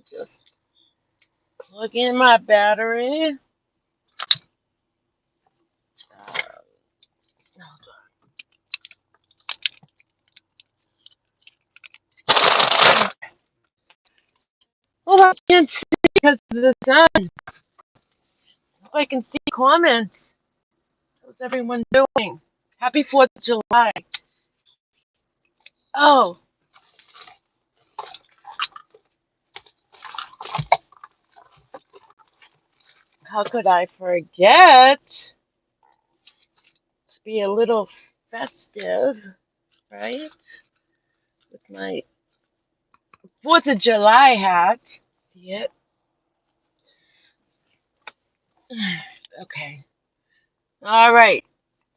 Just plug in my battery. Well, I can't see because of the sun. I can see comments. How's everyone doing? Happy 4th of July. Oh, how could I forget to be a little festive, right? With my 4th of July hat. See it? Okay. All right.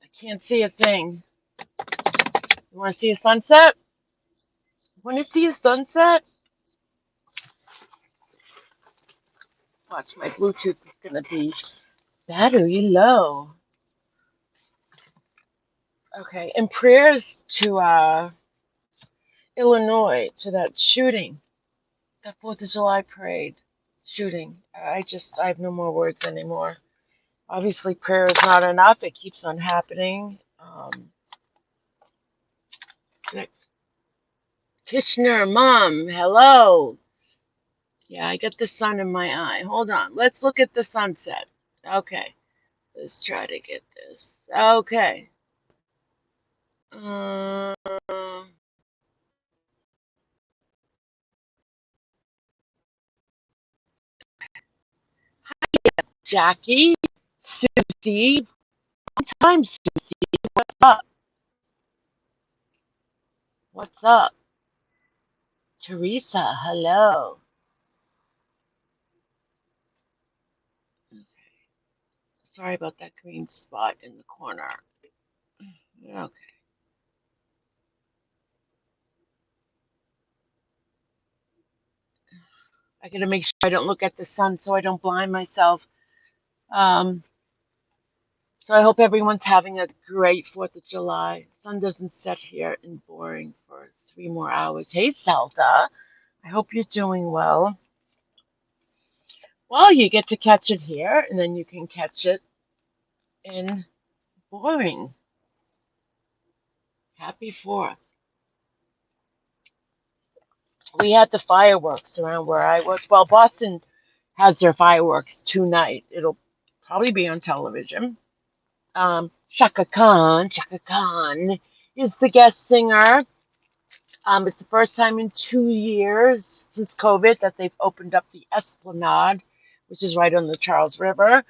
I can't see a thing. You want to see a sunset? Want to see a sunset? Watch, my Bluetooth is going to be battery low. Okay. And prayers to Illinois, to that shooting, that 4th of July parade shooting. I have no more words anymore. Obviously, prayer is not enough. It keeps on happening. Tishner, Mom, hello. Yeah, I got the sun in my eye. Hold on. Let's look at the sunset. Okay. Let's try to get this. Okay. Uh, Jackie, Susie, long time Susie. What's up? What's up? Teresa, hello. Okay. Sorry about that green spot in the corner. Okay. I gotta make sure I don't look at the sun so I don't blind myself. Um, so I hope everyone's having a great 4th of July. Sun doesn't set here in boring for 3 more hours. Hey, Zelda. I hope you're doing well. Well, you get to catch it here, and then you can catch it in boring. Happy 4th. We had the fireworks around where I was. Well, Boston has their fireworks tonight. It'll probably be on television. Shaka Khan is the guest singer. It's the first time in 2 years since COVID that they've opened up the Esplanade, which is right on the Charles River,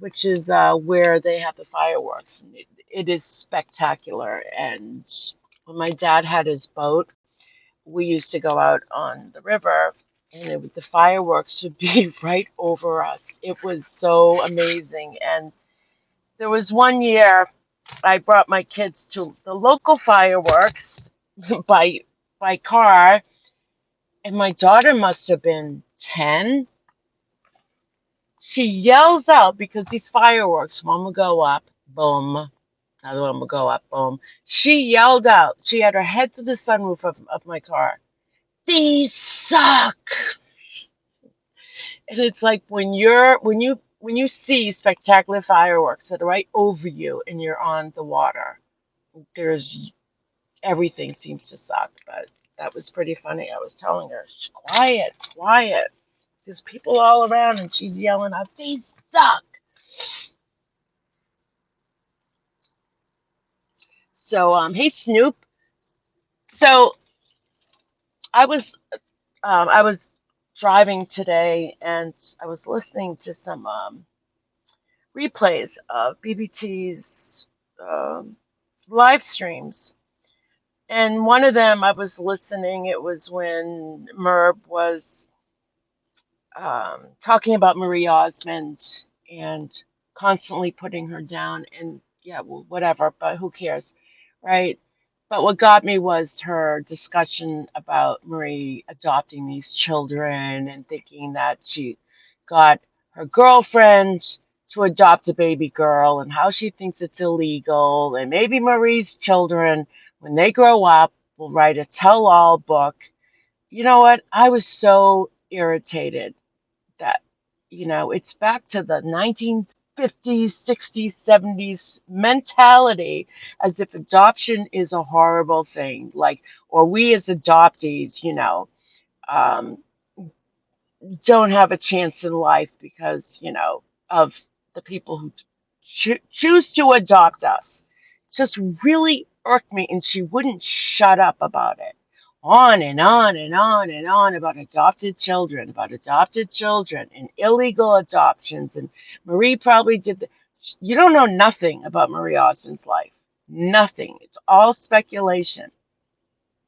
which is where they have the fireworks. And it is spectacular. And when my dad had his boat, we used to go out on the river, and the fireworks would be right over us. It was so amazing. And there was one year I brought my kids to the local fireworks by car, and my daughter must have been 10. She yells out because these fireworks, one will go up, boom, another one will go up, boom. She yelled out. She had her head through the sunroof of my car. These suck. And it's like when you see spectacular fireworks that are right over you and you're on the water, there's everything seems to suck. But that was pretty funny. I was telling her, "Shh, quiet, quiet. There's people all around, and she's yelling out, they suck." So, hey Snoop. So I was driving today, and I was listening to some replays of BBT's um, live streams. And one of them, I was listening, it was when Merb was talking about Marie Osmond and constantly putting her down. And yeah, well, whatever, but who cares, right? But what got me was her discussion about Marie adopting these children and thinking that she got her girlfriend to adopt a baby girl and how she thinks it's illegal. And maybe Marie's children, when they grow up, will write a tell all book. You know what? I was so irritated that, it's back to the 1950s, 60s, 70s mentality as if adoption is a horrible thing. Like, or we as adoptees, um, don't have a chance in life because, of the people who choose to adopt us. Just really irked me, and she wouldn't shut up about it. On and on and on and on about adopted children, and illegal adoptions. And Marie probably did. You don't know nothing about Marie Osmond's life. Nothing. It's all speculation,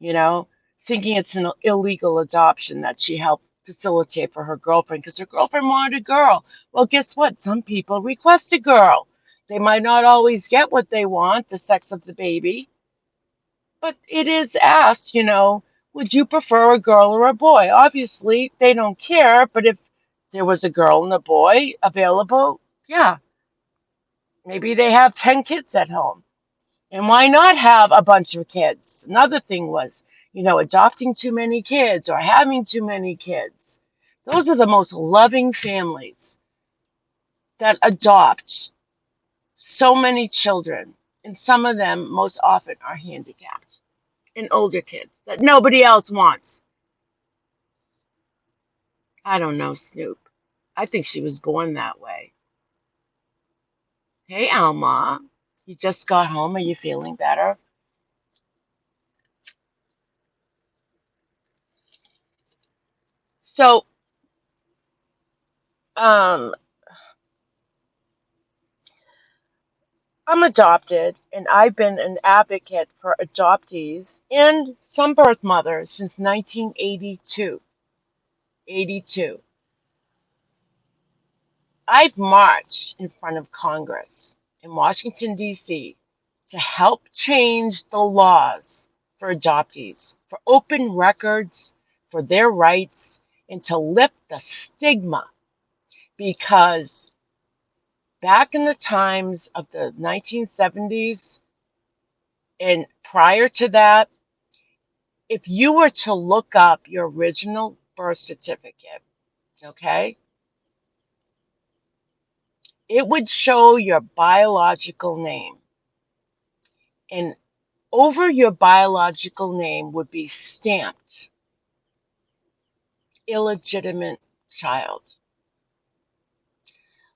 you know, thinking it's an illegal adoption that she helped facilitate for her girlfriend because her girlfriend wanted a girl. Well, guess what? Some people request a girl. They might not always get what they want, the sex of the baby, but it is asked, would you prefer a girl or a boy? Obviously, they don't care, but if there was a girl and a boy available, yeah, maybe they have 10 kids at home. And why not have a bunch of kids? Another thing was, adopting too many kids or having too many kids. Those are the most loving families that adopt so many children. And some of them, most often, are handicapped and older kids that nobody else wants. I don't know, Snoop. I think she was born that way. Hey, Alma, you just got home. Are you feeling better? So, um, I'm adopted, and I've been an advocate for adoptees and some birth mothers since 1982. 82. I've marched in front of Congress in Washington, D.C. to help change the laws for adoptees, for open records, for their rights, and to lift the stigma because back in the times of the 1970s and prior to that, if you were to look up your original birth certificate, okay, it would show your biological name. And over your biological name would be stamped illegitimate child.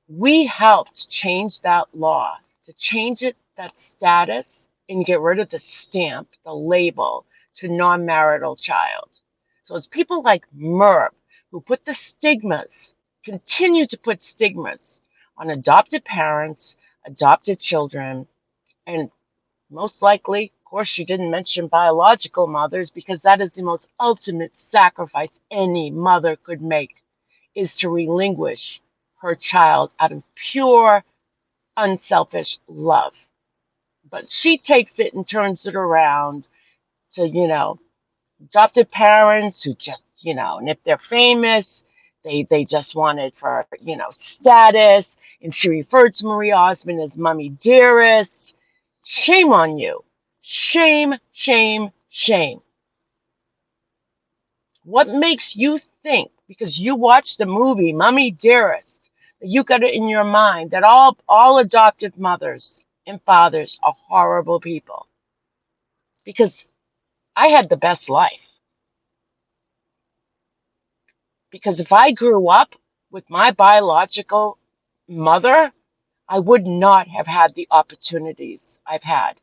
We helped change that law to change it, that status, and get rid of the stamp, the label to non marital child. So it's people like Merv who put the stigmas, continue to put stigmas on adopted parents, adopted children, and most likely, of course, she didn't mention biological mothers because that is the most ultimate sacrifice any mother could make is to relinquish her child out of pure, unselfish love. But she takes it and turns it around to, adopted parents who just, and if they're famous, they just want it for, status. And she referred to Marie Osmond as Mummy Dearest. Shame on you. Shame, shame, shame. What makes you think, because you watched the movie Mummy Dearest, that you got it in your mind that all adoptive mothers and fathers are horrible people? Because I had the best life. Because if I grew up with my biological mother, I would not have had the opportunities I've had.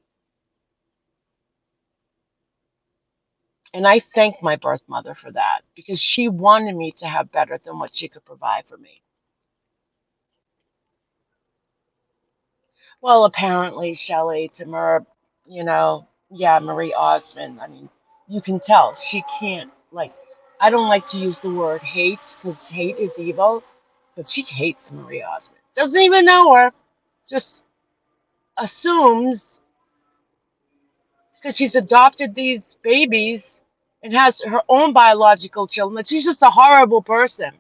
And I thank my birth mother for that because she wanted me to have better than what she could provide for me. Well, apparently, Shelley, to Merb, yeah, Marie Osmond, I mean, you can tell she can't, like, I don't like to use the word hate because hate is evil, but she hates Marie Osmond. Doesn't even know her, just assumes because she's adopted these babies and has her own biological children that she's just a horrible person,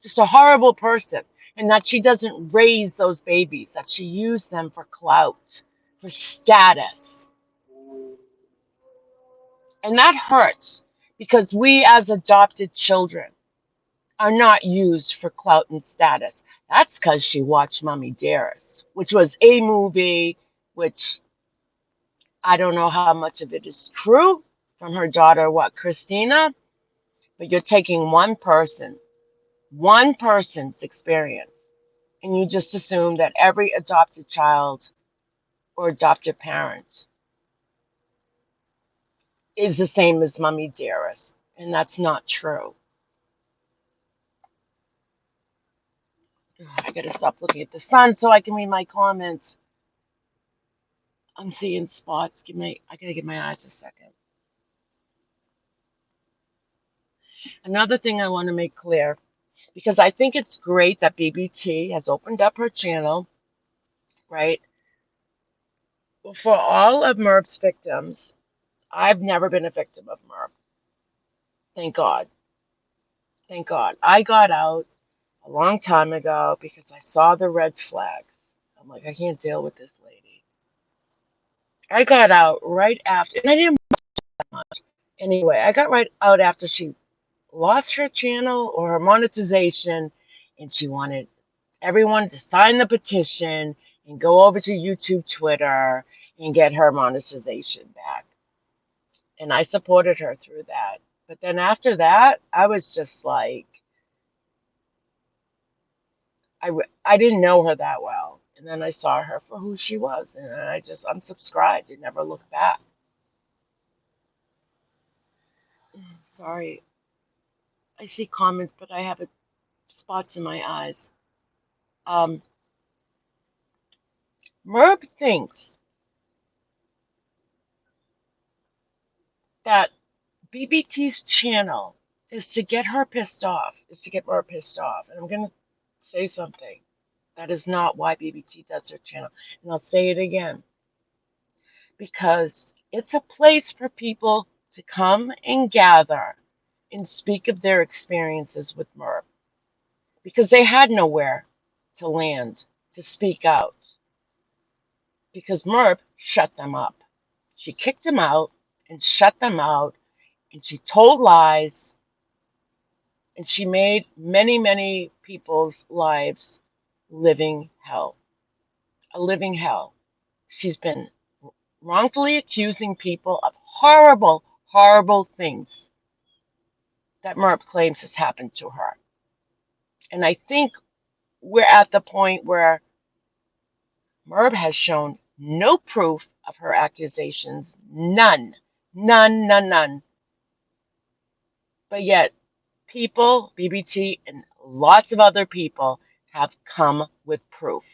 just a horrible person, and that she doesn't raise those babies, that she used them for clout, for status. And that hurts because we, as adopted children, are not used for clout and status. That's because she watched Mommy Dearest, which was a movie which I don't know how much of it is true from her daughter, Christina, but you're taking one person's experience, and you just assume that every adopted child or adopted parent is the same as Mommy Dearest, and that's not true. I gotta stop looking at the sun so I can read my comments. I'm seeing spots. I gotta give my eyes a second. Another thing I want to make clear, because I think it's great that BBT has opened up her channel, right? For all of Merv's victims, I've never been a victim of Merv. Thank God. Thank God. I got out a long time ago because I saw the red flags. I'm like, I can't deal with this lady. I got out right after, and I didn't much. Anyway, I got right out after she lost her channel or her monetization, and she wanted everyone to sign the petition and go over to YouTube, Twitter, and get her monetization back. And I supported her through that. But then after that, I was just like, I didn't know her that well. And then I saw her for who she was, and I just unsubscribed and never looked back. Sorry, I see comments, but I have spots in my eyes. Um, Merb thinks that BBT's channel is to get her pissed off, is to get her pissed off. And I'm going to say something. That is not why BBT does her channel. And I'll say it again. Because it's a place for people to come and gather and speak of their experiences with Merb. Because they had nowhere to land, to speak out. Because Merb shut them up. She kicked them out and shut them out. And she told lies, and she made many, many people's lives living hell. A living hell. She's been wrongfully accusing people of horrible, horrible things that Merp claims has happened to her. And I think we're at the point where Merb has shown no proof of her accusations. None. None, none, none. But yet, people, BBT, and lots of other people have come with proof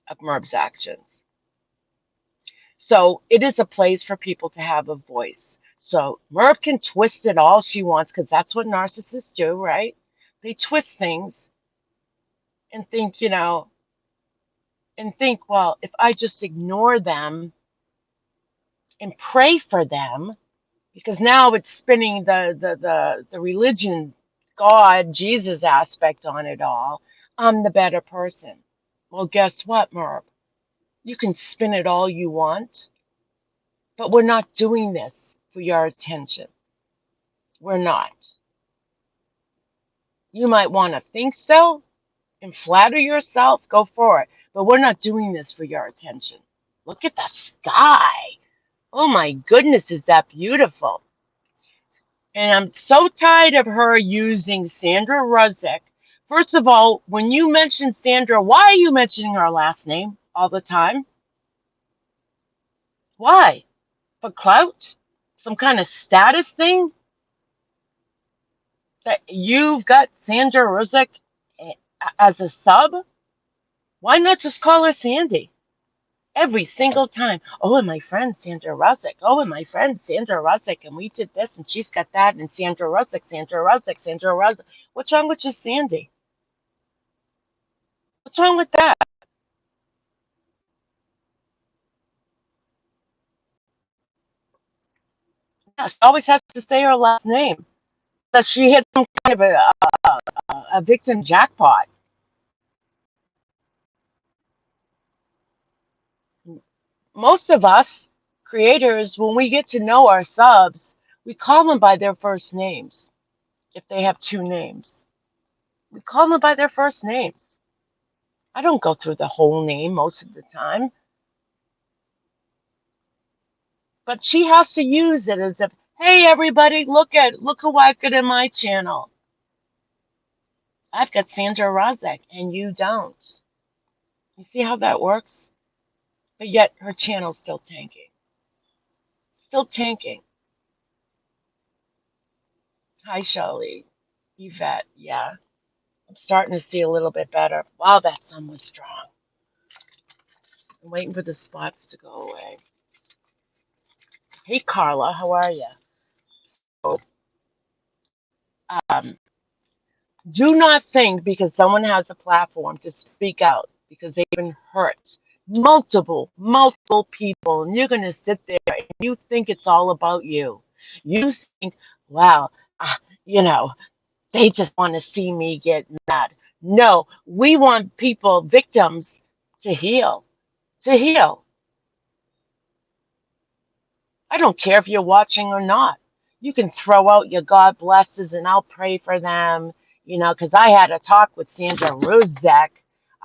of Merb's actions. So it is a place for people to have a voice. So Merb can twist it all she wants because that's what narcissists do, right? They twist things and think, well, if I just ignore them and pray for them, because now it's spinning the religion, God, Jesus aspect on it all, I'm the better person. Well, guess what, Merb? You can spin it all you want, but we're not doing this for your attention. We're not. You might want to think so and flatter yourself, go for it. But we're not doing this for your attention. Look at the sky. Oh my goodness, is that beautiful? And I'm so tired of her using Sandra Ruzek. First of all, when you mention Sandra, why are you mentioning her last name all the time? Why? For clout? Some kind of status thing? That you've got Sandra Ruzek as a sub? Why not just call her Sandy? Every single time. Oh, and my friend Sandra Ruzek. Oh, and my friend Sandra Ruzek. And we did this, and she's got that. And Sandra Ruzek, Sandra Ruzek, Sandra Ruzek. What's wrong with just Sandy? What's wrong with that? Yeah, she always has to say her last name. That she hit some kind of a victim jackpot. Most of us creators, when we get to know our subs, we call them by their first names if they have two names. Call them by their first names. I don't go through the whole name most of the time, but she has to use it as if, hey, everybody, look who I've got in my channel. I've got Sandra Rozek, and you don't. You see how that works? But yet her channel's still tanking. Still tanking. Hi, Shelley. Yvette, yeah. I'm starting to see a little bit better. Wow, that sun was strong. I'm waiting for the spots to go away. Hey, Carla, how are you? So, um, do not think because someone has a platform to speak out because they've been hurt. Multiple people, and you're going to sit there and you think it's all about you. You think, wow, ah, you know, they just want to see me get mad. No, we want people, victims, to heal, to heal. I don't care if you're watching or not. You can throw out your God blesses and I'll pray for them, because I had a talk with Sandra Ruzek.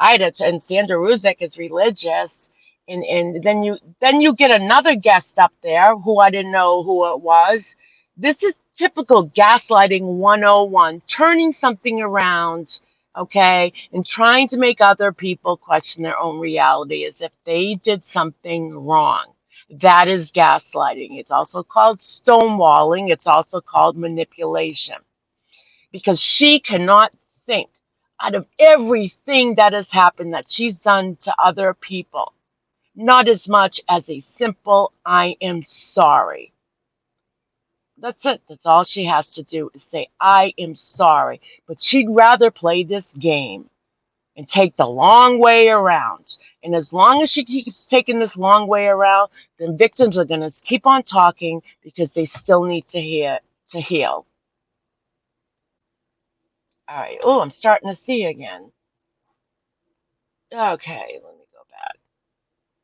And Sandra Ruzek is religious. And then you get another guest up there who I didn't know who it was. This is typical gaslighting 101, turning something around, okay, and trying to make other people question their own reality as if they did something wrong. That is gaslighting. It's also called stonewalling. It's also called manipulation because she cannot think out of everything that has happened that she's done to other people, not as much as a simple, I am sorry. That's it. That's all she has to do is say, I am sorry. But she'd rather play this game and take the long way around. And as long as she keeps taking this long way around, then victims are going to keep on talking because they still need to heal. All right. Oh, I'm starting to see again. Okay, let me go back.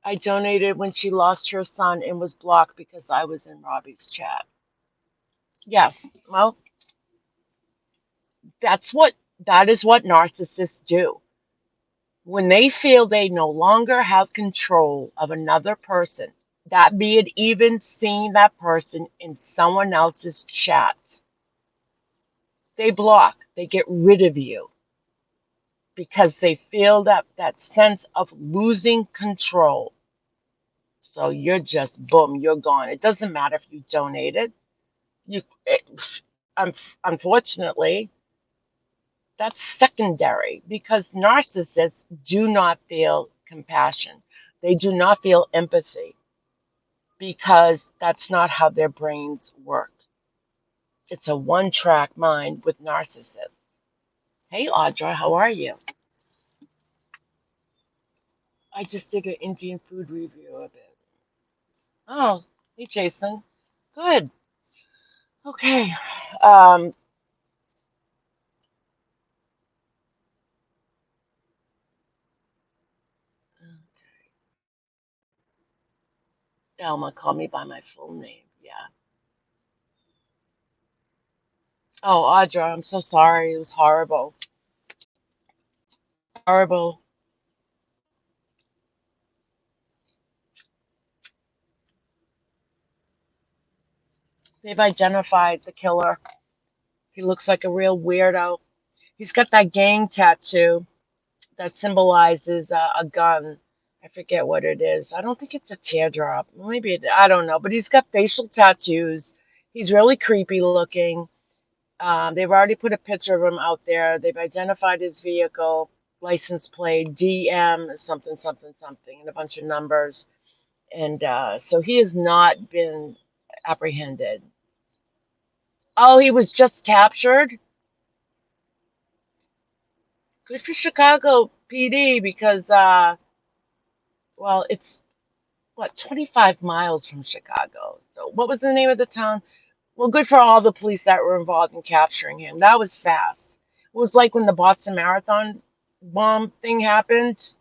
I donated when she lost her son and was blocked because I was in Robbie's chat. Yeah, well, that is what narcissists do. When they feel they no longer have control of another person, that be it even seeing that person in someone else's chat, they block, they get rid of you because they feel that sense of losing control. So you're just boom, you're gone. It doesn't matter if you donated. You, it, unfortunately, that's secondary because narcissists do not feel compassion. They do not feel empathy because that's not how their brains work. It's a one-track mind with narcissists. Hey, Audra, how are you? I just did an Indian food review of it. Oh, hey, Jason. Good. Okay. Um, Elma called me by my full name. Yeah. Oh, Audra, I'm so sorry. It was horrible. Horrible. They've identified the killer. He looks like a real weirdo. He's got that gang tattoo that symbolizes a gun. I forget what it is. I don't think it's a teardrop. Maybe I don't know. But he's got facial tattoos. He's really creepy looking. They've already put a picture of him out there. They've identified his vehicle, license plate, DM something something something, and a bunch of numbers. And so he has not been apprehended. Oh, he was just captured. Good for Chicago PD because well, it's what, 25 miles from Chicago. So what was the name of the town? Well, good for all the police that were involved in capturing him. That was fast. It was like when the Boston Marathon bomb thing happened.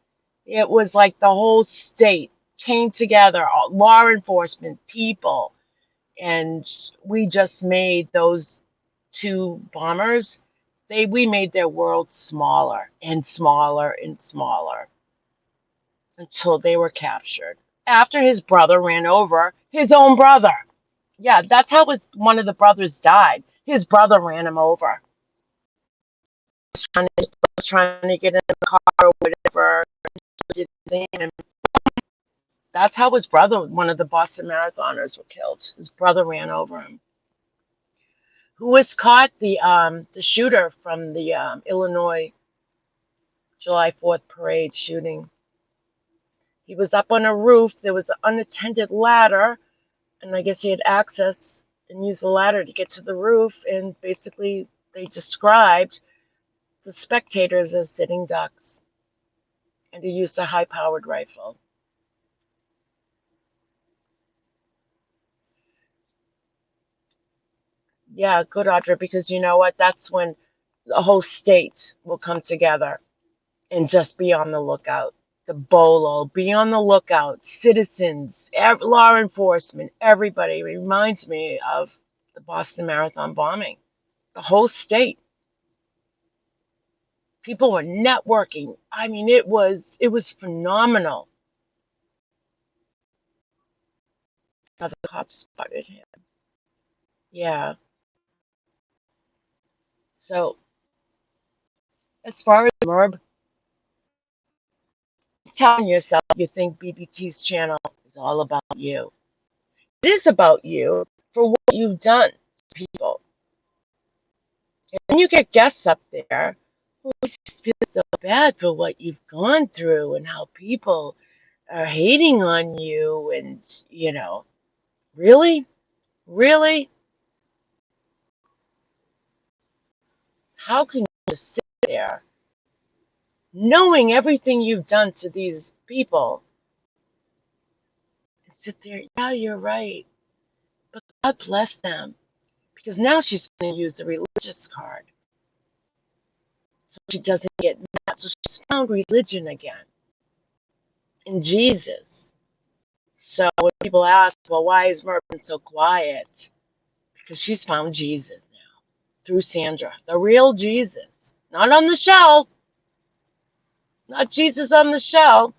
It was like the whole state came together, all, law enforcement, people, and we just made those two bombers. we made their world smaller and smaller and smaller until they were captured. After his brother ran over his own brother. Yeah, that's how one of the brothers died. His brother ran him over. Was trying to get in the car or whatever. And that's how his brother, one of the Boston marathoners, were killed. His brother ran over him. Who was caught? The shooter from the Illinois July 4th parade shooting. He was up on a roof. There was an unattended ladder, and I guess he had access and used the ladder to get to the roof. And basically, they described the spectators as sitting ducks, and he used a high-powered rifle. Yeah, good, Audra, because you know what? That's when the whole state will come together and just be on the lookout. The BOLO, be on the lookout. Citizens, law enforcement, everybody. It reminds me of the Boston Marathon bombing. The whole state. People were networking. I mean, it was phenomenal how the cops spotted him. Yeah. So as far as Merb, telling yourself you think BBT's channel is all about you. It is about you for what you've done to people. And when you get guests up there who just feel so bad for what you've gone through and how people are hating on you and, really? Really? How can you just sit there knowing everything you've done to these people and sit there, yeah, you're right, but God bless them. Because now she's going to use the religious card so she doesn't get mad. So she's found religion again in Jesus. So when people ask, well, why is Mervyn so quiet? Because she's found Jesus now through Sandra, the real Jesus, not on the show, not Jesus on the show.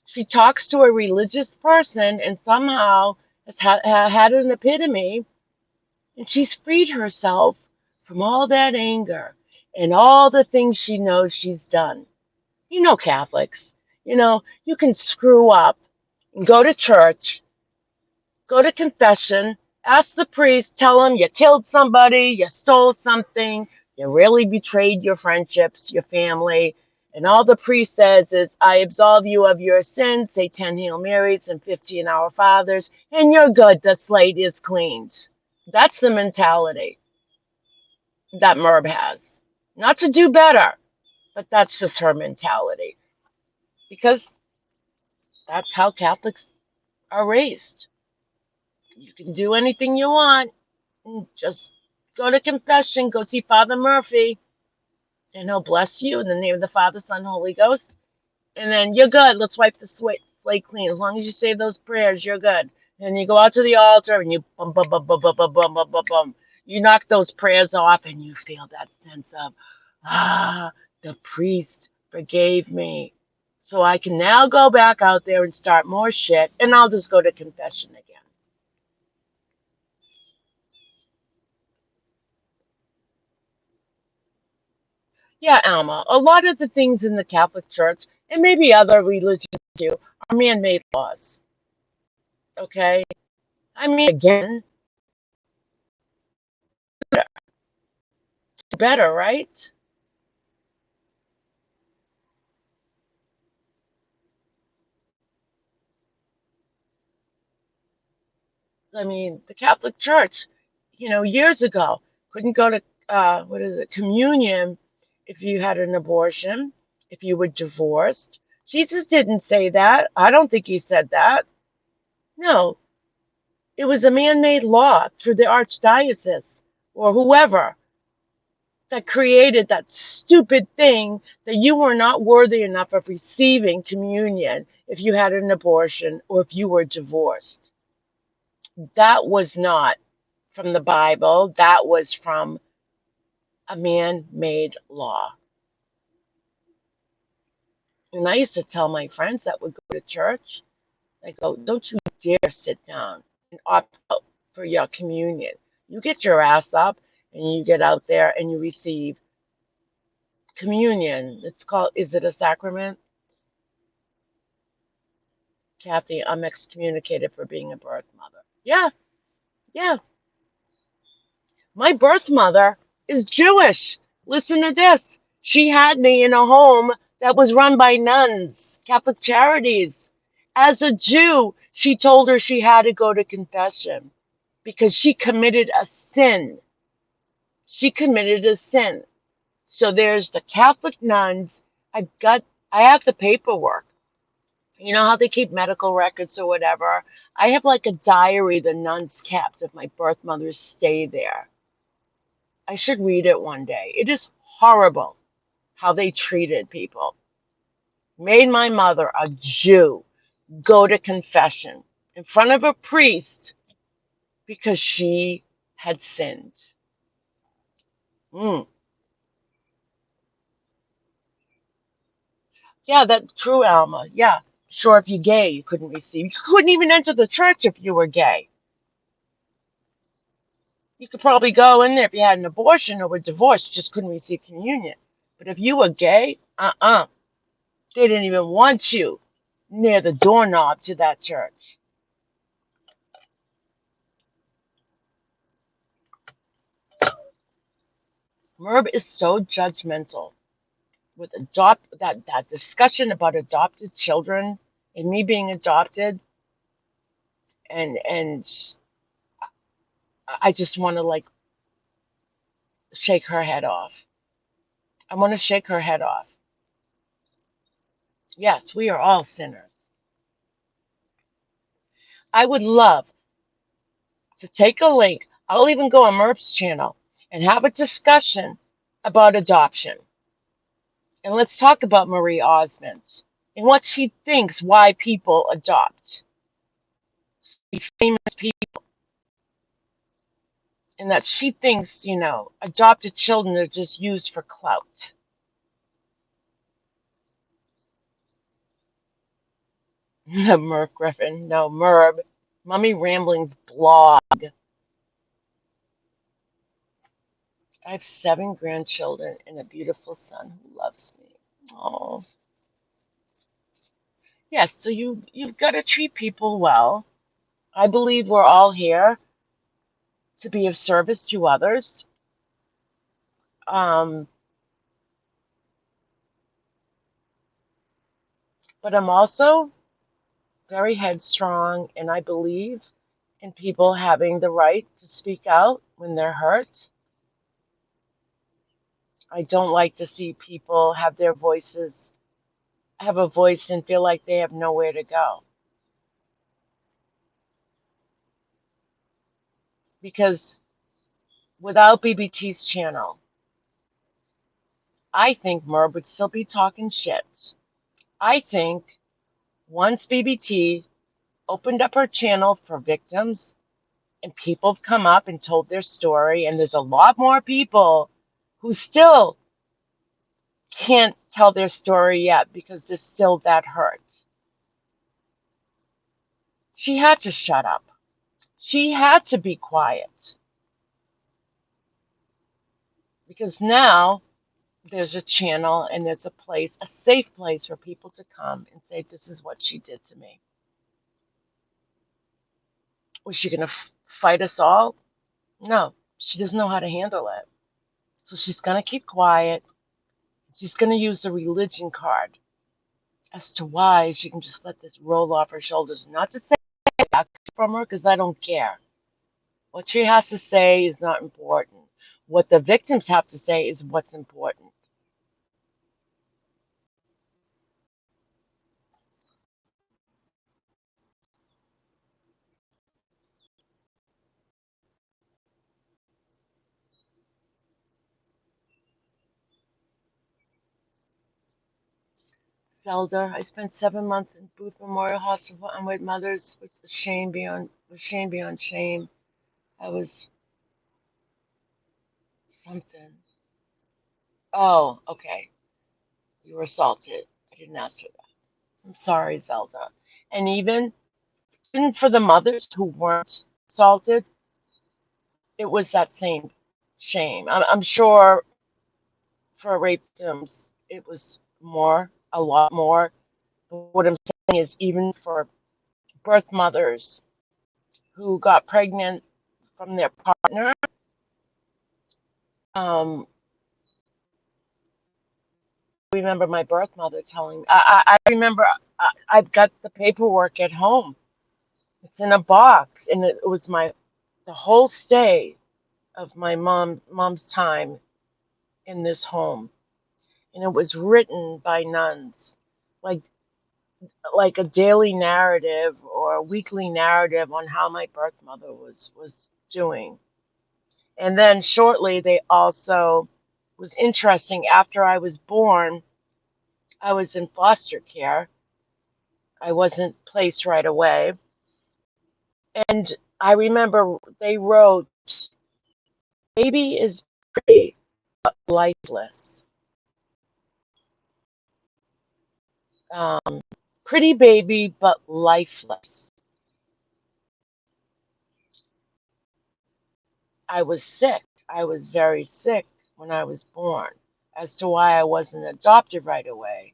She talks to a religious person and somehow has had an epitome, and she's freed herself from all that anger and all the things she knows she's done. You know, Catholics, you can screw up and go to church, go to confession, ask the priest, tell him you killed somebody, you stole something, you really betrayed your friendships, your family. And all the priest says is, I absolve you of your sins, say 10 Hail Marys and 15 Our Fathers, and you're good. The slate is cleaned. That's the mentality that Merb has. Not to do better, but that's just her mentality. Because that's how Catholics are raised. You can do anything you want. Just go to confession, go see Father Murphy, and he'll bless you in the name of the Father, Son, Holy Ghost. And then you're good. Let's wipe the slate clean. As long as you say those prayers, you're good. And you go out to the altar and you bum, bum, bum, bum, bum, bum, bum, bum, bum, bum. You knock those prayers off and you feel that sense of, the priest forgave me. So I can now go back out there and start more shit, and I'll just go to confession again. Yeah, Alma, a lot of the things in the Catholic Church, and maybe other religions too, are man-made laws. Okay? I mean, again, better, right? I mean, the Catholic Church, years ago, couldn't go to, communion if you had an abortion, if you were divorced. Jesus didn't say that. I don't think he said that. No, it was a man-made law through the archdiocese or whoever that created that stupid thing that you were not worthy enough of receiving communion if you had an abortion or if you were divorced. That was not from the Bible. That was from a man-made law. And I used to tell my friends that would go to church, I go, don't you dare sit down and opt out for your communion. You get your ass up and you get out there and you receive communion. It's called, is it a sacrament? Kathy, I'm excommunicated for being a birth mother. Yeah, yeah. My birth mother is Jewish. Listen to this. She had me in a home that was run by nuns, Catholic Charities. As a Jew, she told her she had to go to confession because she committed a sin. She committed a sin. So there's the Catholic nuns. I have the paperwork. You know how they keep medical records or whatever? I have like a diary the nuns kept of my birth mother's stay there. I should read it one day. It is horrible how they treated people. Made my mother, a Jew, go to confession in front of a priest because she had sinned. Mm. Yeah, that's true, Alma. Yeah, sure, if you're gay, you couldn't receive. You couldn't even enter the church if you were gay. You could probably go in there if you had an abortion or were divorced, you just couldn't receive communion. But if you were gay, they didn't even want you near the doorknob to that church. Merv is so judgmental with that discussion about adopted children and me being adopted, and I just want to like shake her head off. I want to shake her head off. Yes, we are all sinners. I would love to take a link. I'll even go on Merv's channel and have a discussion about adoption. And let's talk about Marie Osmond and what she thinks why people adopt. Famous people, and that she thinks, adopted children are just used for clout. Merv Griffin, no, Merv. Mummy Ramblings blog. I have 7 grandchildren and a beautiful son who loves me. Oh, yes. So you've got to treat people well. I believe we're all here to be of service to others. Um, but I'm also very headstrong, and I believe in people having the right to speak out when they're hurt. I don't like to see people have a voice and feel like they have nowhere to go. Because without BBT's channel, I think Merv would still be talking shit. I think once BBT opened up her channel for victims and people have come up and told their story, and there's a lot more people who still can't tell their story yet because there's still that hurt. She had to shut up. She had to be quiet because now there's a channel and there's a place, a safe place for people to come and say, this is what she did to me. Was she going to fight us all? No, she doesn't know how to handle it. So she's going to keep quiet. She's going to use the religion card as to why she can just let this roll off her shoulders. Not to say back from her, because I don't care. What she has to say is not important. What the victims have to say is what's important. Zelda, I spent 7 months in Booth Memorial Hospital for unwed mothers with shame beyond shame. I was something. Oh, okay. You were assaulted. I didn't ask for that. I'm sorry, Zelda. And even for the mothers who weren't assaulted, it was that same shame. I'm sure for rape victims, it was more, a lot more. But what I'm saying is, even for birth mothers who got pregnant from their partner, I remember my birth mother telling me, I remember I've got the paperwork at home. It's in a box, and it was the whole stay of my mom's time in this home, and it was written by nuns, like like a daily narrative or a weekly narrative on how my birth mother was doing. And then shortly, they also was interesting. After I was born, I was in foster care. I wasn't placed right away, and I remember they wrote, "Baby is pretty, lifeless." Um, Pretty baby, but lifeless. I was sick. I was very sick when I was born. As to why I wasn't adopted right away.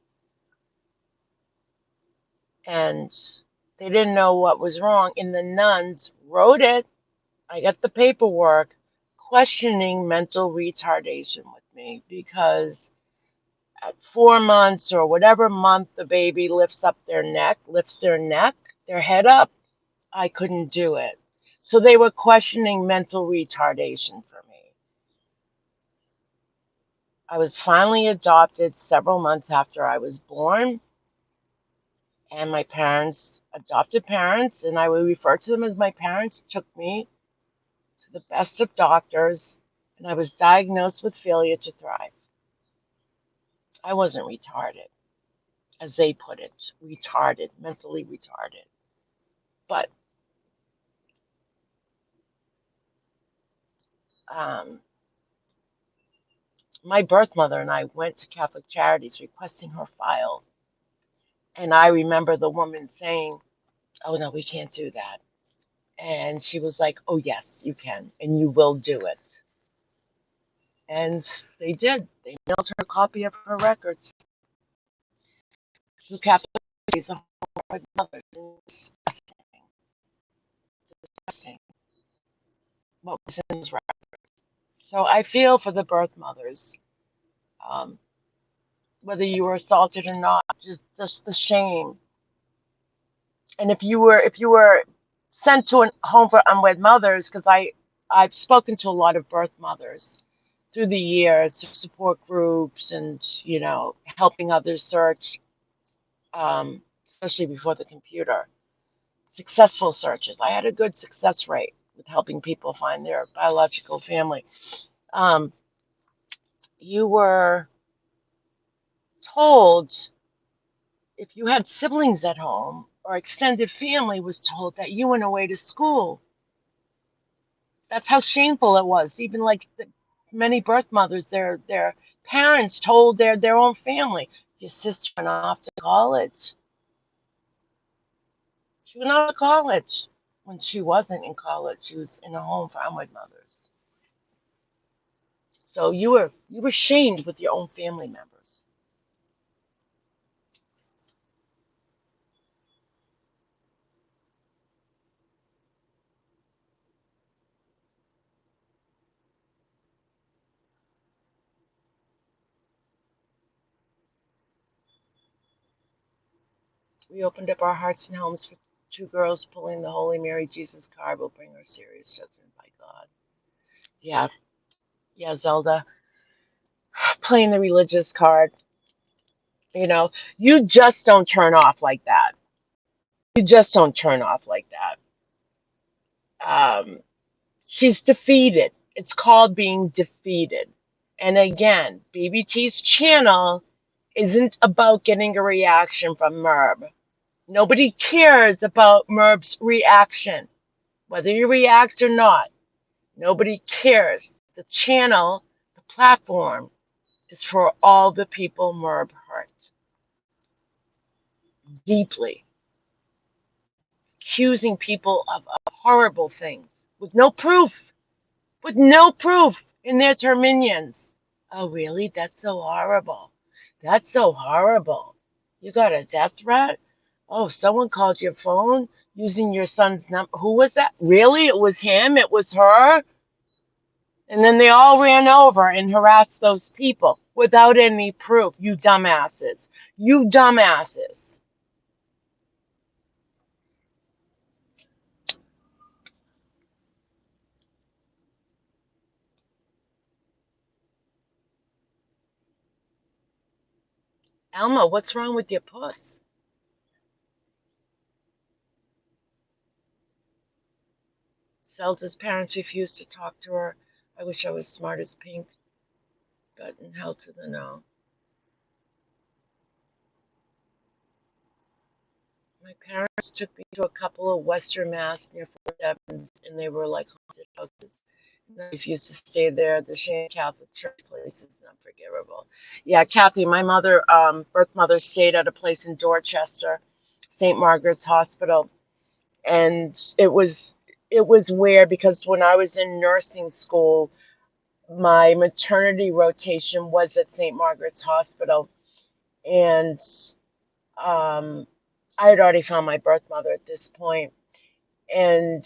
And they didn't know what was wrong. And the nuns wrote it. I got the paperwork questioning mental retardation with me because at 4 months or whatever month the baby lifts their neck, their head up, I couldn't do it. So they were questioning mental retardation for me. I was finally adopted several months after I was born, and my parents, adopted parents, and I would refer to them as my parents, took me to the best of doctors, and I was diagnosed with failure to thrive. I wasn't retarded, as they put it, retarded, mentally retarded. But um, my birth mother and I went to Catholic Charities requesting her file. And I remember the woman saying, "Oh, no, we can't do that." And she was like, "Oh, yes, you can, and you will do it." And they did. They mailed her a copy of her records to Catholic Charities, the Home Mothers. It's disgusting what was in those records. So I feel for the birth mothers, um, whether you were assaulted or not, just the shame. And if you were sent to a home for unwed mothers, because I've spoken to a lot of birth mothers through the years, through support groups, and helping others search, especially before the computer, successful searches. I had a good success rate with helping people find their biological family. Um, you were told, if you had siblings at home or extended family was told, that you went away to school. That's how shameful it was. Even like many birth mothers, their parents told their own family, "Your sister went off to college." She went off to college when she wasn't in college. She was in a home for unwed mothers. So you were shamed with your own family members. We opened up our hearts and homes for two girls pulling the Holy Mary Jesus card will bring her serious judgment by God. Yeah, yeah, Zelda, playing the religious card. You know, you just don't turn off like that. You just don't turn off like that. She's defeated. It's called being defeated. And again, BBT's channel isn't about getting a reaction from Merb. Nobody cares about Merb's reaction, whether you react or not. Nobody cares. The channel The platform is for all the people Merb hurt deeply, accusing people of horrible things with no proof, and that's her minions. Oh, really? That's so horrible. That's so horrible. You got a death threat? Oh, someone called your phone using your son's number. Who was that? Really? It was him? It was her? And then they all ran over and harassed those people without any proof. You dumbasses. You dumbasses. Elma, what's wrong with your puss? Zelda's parents refused to talk to her. I wish I was smart as pink, but in hell to the no. My parents took me to a couple of Western Mass near Fort Evans, and they were like haunted houses. And I refused to stay there. The Shane Catholic Church place is unforgivable. Yeah, Kathy, my mother, birth mother, stayed at a place in Dorchester, St. Margaret's Hospital, and it was weird because when I was in nursing school, my maternity rotation was at St. Margaret's Hospital, and um, I had already found my birth mother at this point, and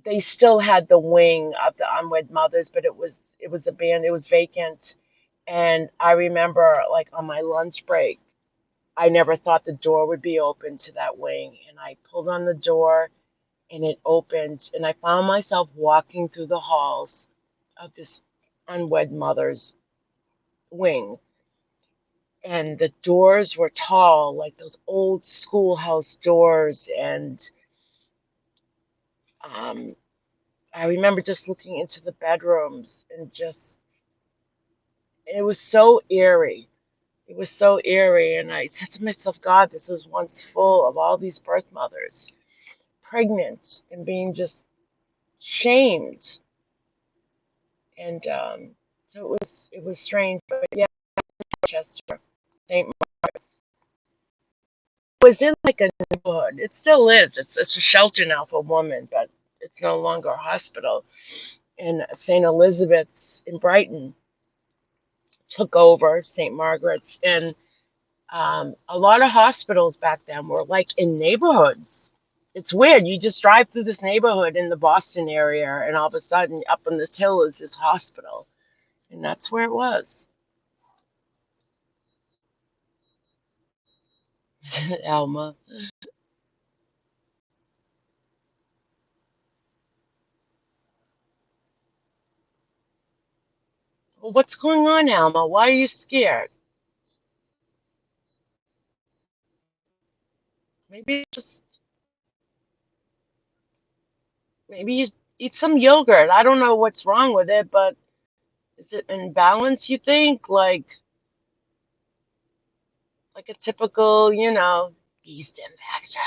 they still had the wing of the unwed mothers, but it was abandoned, it was vacant. And I remember, like on my lunch break, I never thought the door would be open to that wing, and I pulled on the door, and it opened, and I found myself walking through the halls of this unwed mother's wing, and the doors were tall, like those old schoolhouse doors, and um, I remember just looking into the bedrooms and just, it was so eerie. It was so eerie. And I said to myself, God, this was once full of all these birth mothers, pregnant and being just shamed. And so it was strange. But yeah, Chester, St. Mark's. It was in like a neighborhood. It still is. It's a shelter now for women, but it's no longer a hospital. And St. Elizabeth's in Brighton took over St. Margaret's, and a lot of hospitals back then were like in neighborhoods. It's weird. You just drive through this neighborhood in the Boston area, and all of a sudden, up on this hill is this hospital, and that's where it was. Alma, well, what's going on, Alma? Why are you scared? Maybe just maybe you eat some yogurt. I don't know what's wrong with it, but is it in balance? You think like a typical, yeast infection?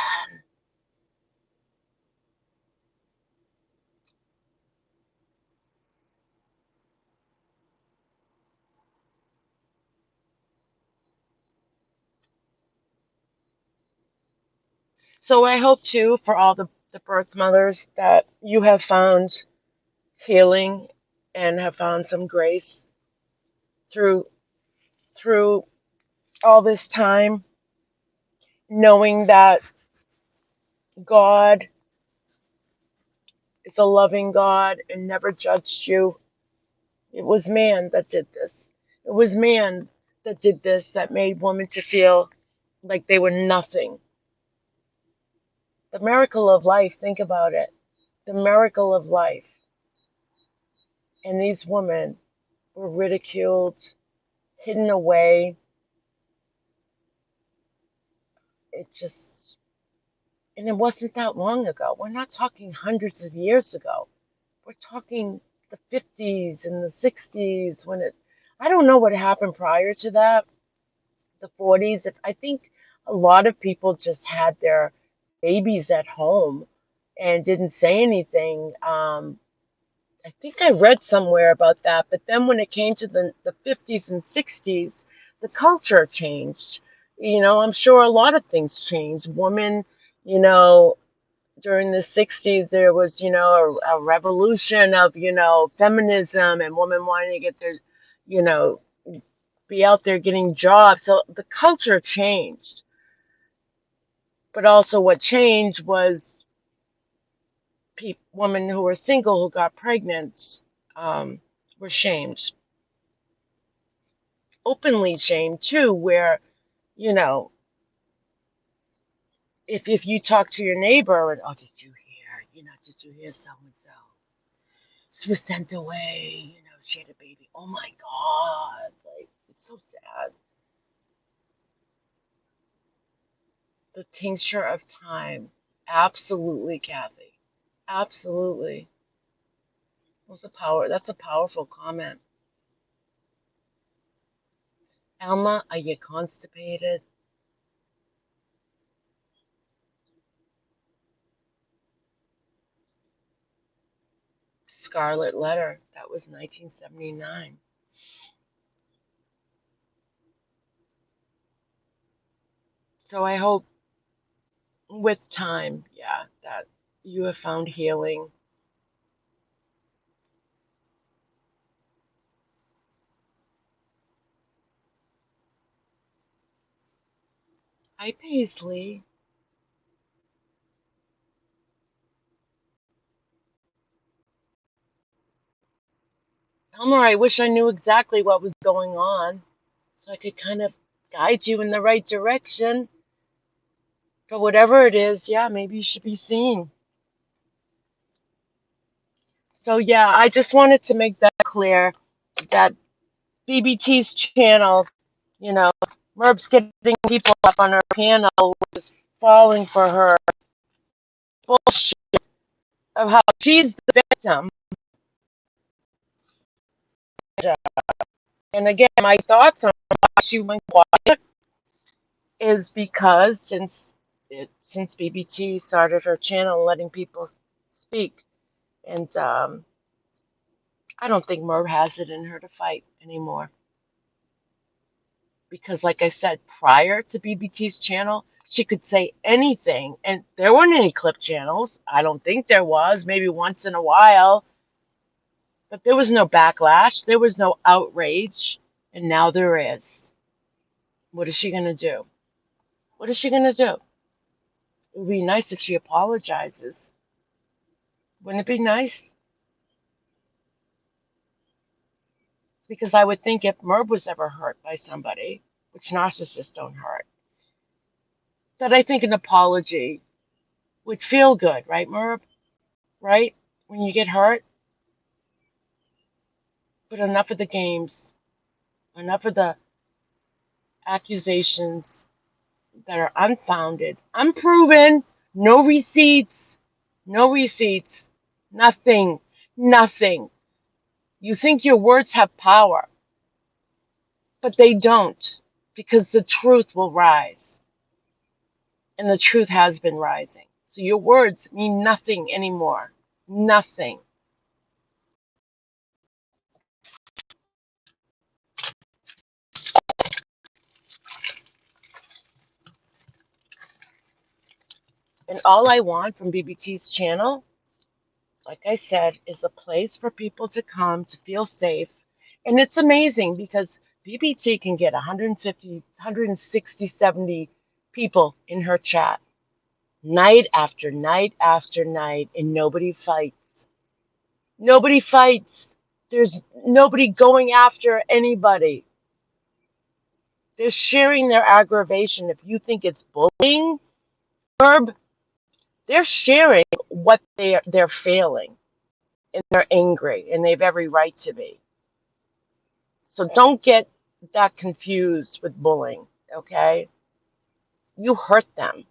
So I hope too for all the birth mothers that you have found healing and have found some grace through through all this time, knowing that God is a loving God and never judged you. It was man that did this. It was man that did this, that made women to feel like they were nothing. The miracle of life, think about it. The miracle of life. And these women were ridiculed, hidden away. It just, and it wasn't that long ago. We're not talking hundreds of years ago. We're talking the 50s and the 60s when I don't know what happened prior to that, the 40s. I think a lot of people just had their babies at home and didn't say anything. I think I read somewhere about that, but then when it came to the 50s and 60s, the culture changed. I'm sure a lot of things changed. Women, you know, during the 60s, there was, a revolution of, feminism and women wanting to get their, you know, be out there getting jobs. So the culture changed. But also what changed was women who were single who got pregnant um, were shamed, openly shamed too, where, you know, if you talk to your neighbor and, oh, did you hear, did you hear so and so? She was sent away, she had a baby. Oh my God. Like, it's so sad. The tincture of time. Absolutely, Kathy. Absolutely. That's a powerful comment. Alma, are you constipated? Scarlet Letter. That was 1979. So I hope with time, yeah, that you have found healing. Hi, Paisley. Elmer, I wish I knew exactly what was going on so I could kind of guide you in the right direction. But whatever it is, yeah, maybe you should be seen. So, yeah, I just wanted to make that clear that BBT's channel, you know, Merb's getting people up on her panel was falling for her bullshit of how she's the victim. And again, my thoughts on why she went quiet is because since BBT started her channel letting people speak, and I don't think Merv has it in her to fight anymore. Because, like I said, prior to BBT's channel, she could say anything, and there weren't any clip channels. I don't think there was, maybe once in a while, but there was no backlash, there was no outrage, and now there is. What is she gonna do? What is she gonna do? It would be nice if she apologizes. Wouldn't it be nice? Because I would think if Merv was ever hurt by somebody, which narcissists don't hurt, that I think an apology would feel good, right, Merv? Right? When you get hurt? But enough of the games, enough of the accusations that are unfounded, unproven, no receipts, no receipts, nothing, nothing. You think your words have power, but they don't, because the truth will rise, and the truth has been rising. So your words mean nothing anymore. Nothing. And all I want from BBT's channel, like I said, is a place for people to come to feel safe. And it's amazing because BBT can get 150, 160, 70 people in her chat night after night after night, and nobody fights. Nobody fights. There's nobody going after anybody. They're sharing their aggravation. If you think it's bullying, Herb, they're sharing what they're failing, and they're angry, and they have every right to be. So don't get that confused with bullying, okay? You hurt them.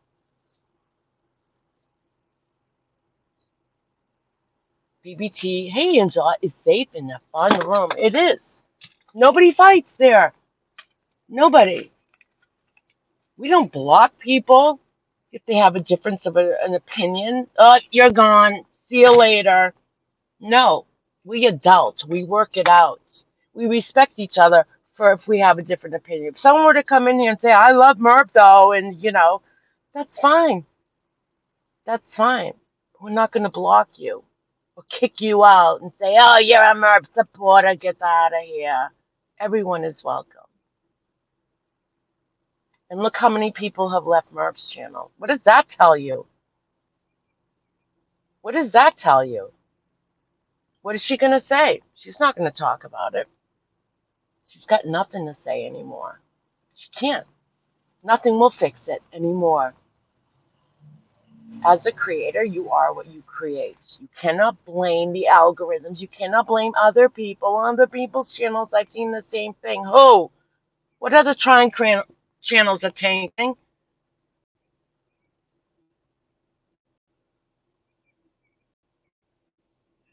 BBT, hey, Angela, is safe in a fun room. It is. Nobody fights there. Nobody. We don't block people if they have a difference of an opinion. Oh, you're gone. See you later. No. We adults, we work it out. We respect each other for if we have a different opinion. If someone were to come in here and say, I love Merv though, and that's fine. That's fine. We're not going to block you or kick you out and say, oh, you're a Merv supporter, get out of here. Everyone is welcome. And look how many people have left Merv's channel. What does that tell you? What does that tell you? What is she going to say? She's not going to talk about it. She's got nothing to say anymore. She can't. Nothing will fix it anymore. As a creator, you are what you create. You cannot blame the algorithms. You cannot blame other people on other people's channels. I've seen the same thing. Who? What other channels are tanking?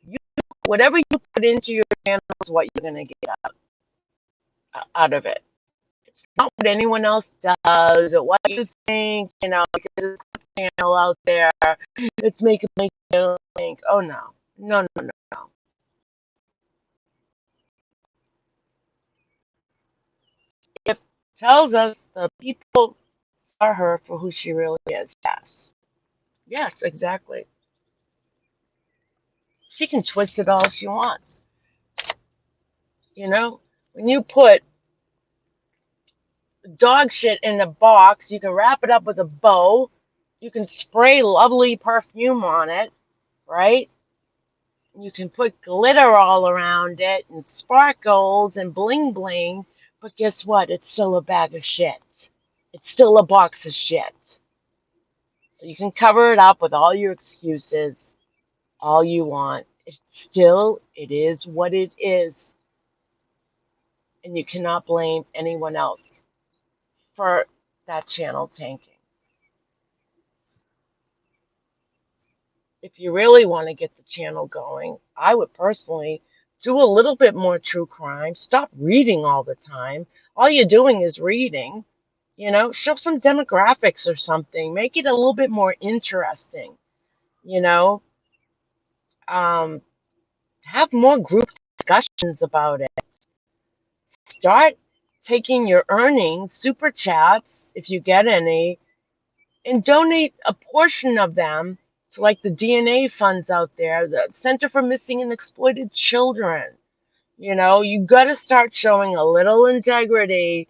You, whatever you put into your channel is what you're going to get out of it. It's not what anyone else does or what you think, because there's a channel out there. It's making my channel think, oh no. No, no, no, no. If tells us the people saw her for who she really is, yes. Yes, exactly. She can twist it all she wants. You know, when you put dog shit in a box, you can wrap it up with a bow. You can spray lovely perfume on it, right? You can put glitter all around it and sparkles and bling bling. But guess what? It's still a bag of shit. It's still a box of shit. So you can cover it up with all your excuses, all you want. It is what it is. And you cannot blame anyone else for that channel tanking. If you really want to get the channel going, I would personally do a little bit more true crime. Stop reading all the time. All you're doing is reading. Show some demographics or something. Make it a little bit more interesting. You know, um, have more group discussions about it. Start taking your earnings, super chats, if you get any, and donate a portion of them to like the DNA funds out there, the Center for Missing and Exploited Children. You got to start showing a little integrity,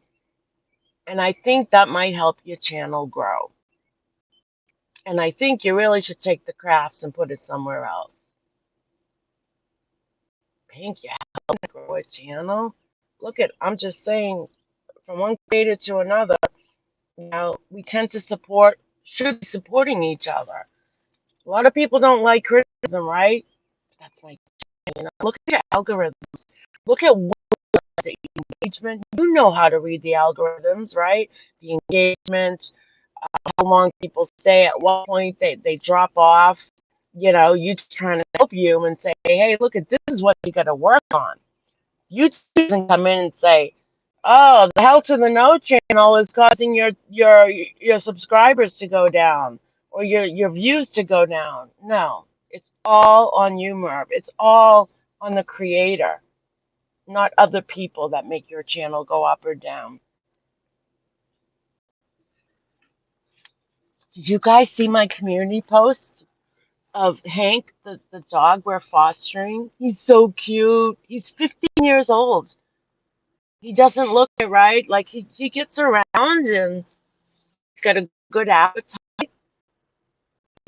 and I think that might help your channel grow. And I think you really should take the crafts and put it somewhere else. Pink, you help to grow a channel? I'm just saying, from one creator to another, we tend to should be supporting each other. A lot of people don't like criticism, right? That's my Look at your algorithms. Look at what the engagement. You know how to read the algorithms, right? The engagement, how long people stay, at what point they drop off. You just trying to help you and say, hey, look at this is what you got to work on. YouTube doesn't come in and say, oh, the Hell to the No channel is causing your subscribers to go down or your views to go down. No, it's all on you, Merv. It's all on the creator, not other people that make your channel go up or down. Did you guys see my community post of Hank, the dog we're fostering? He's so cute. He's 15 years old. He doesn't look it right. Like he gets around and he's got a good appetite,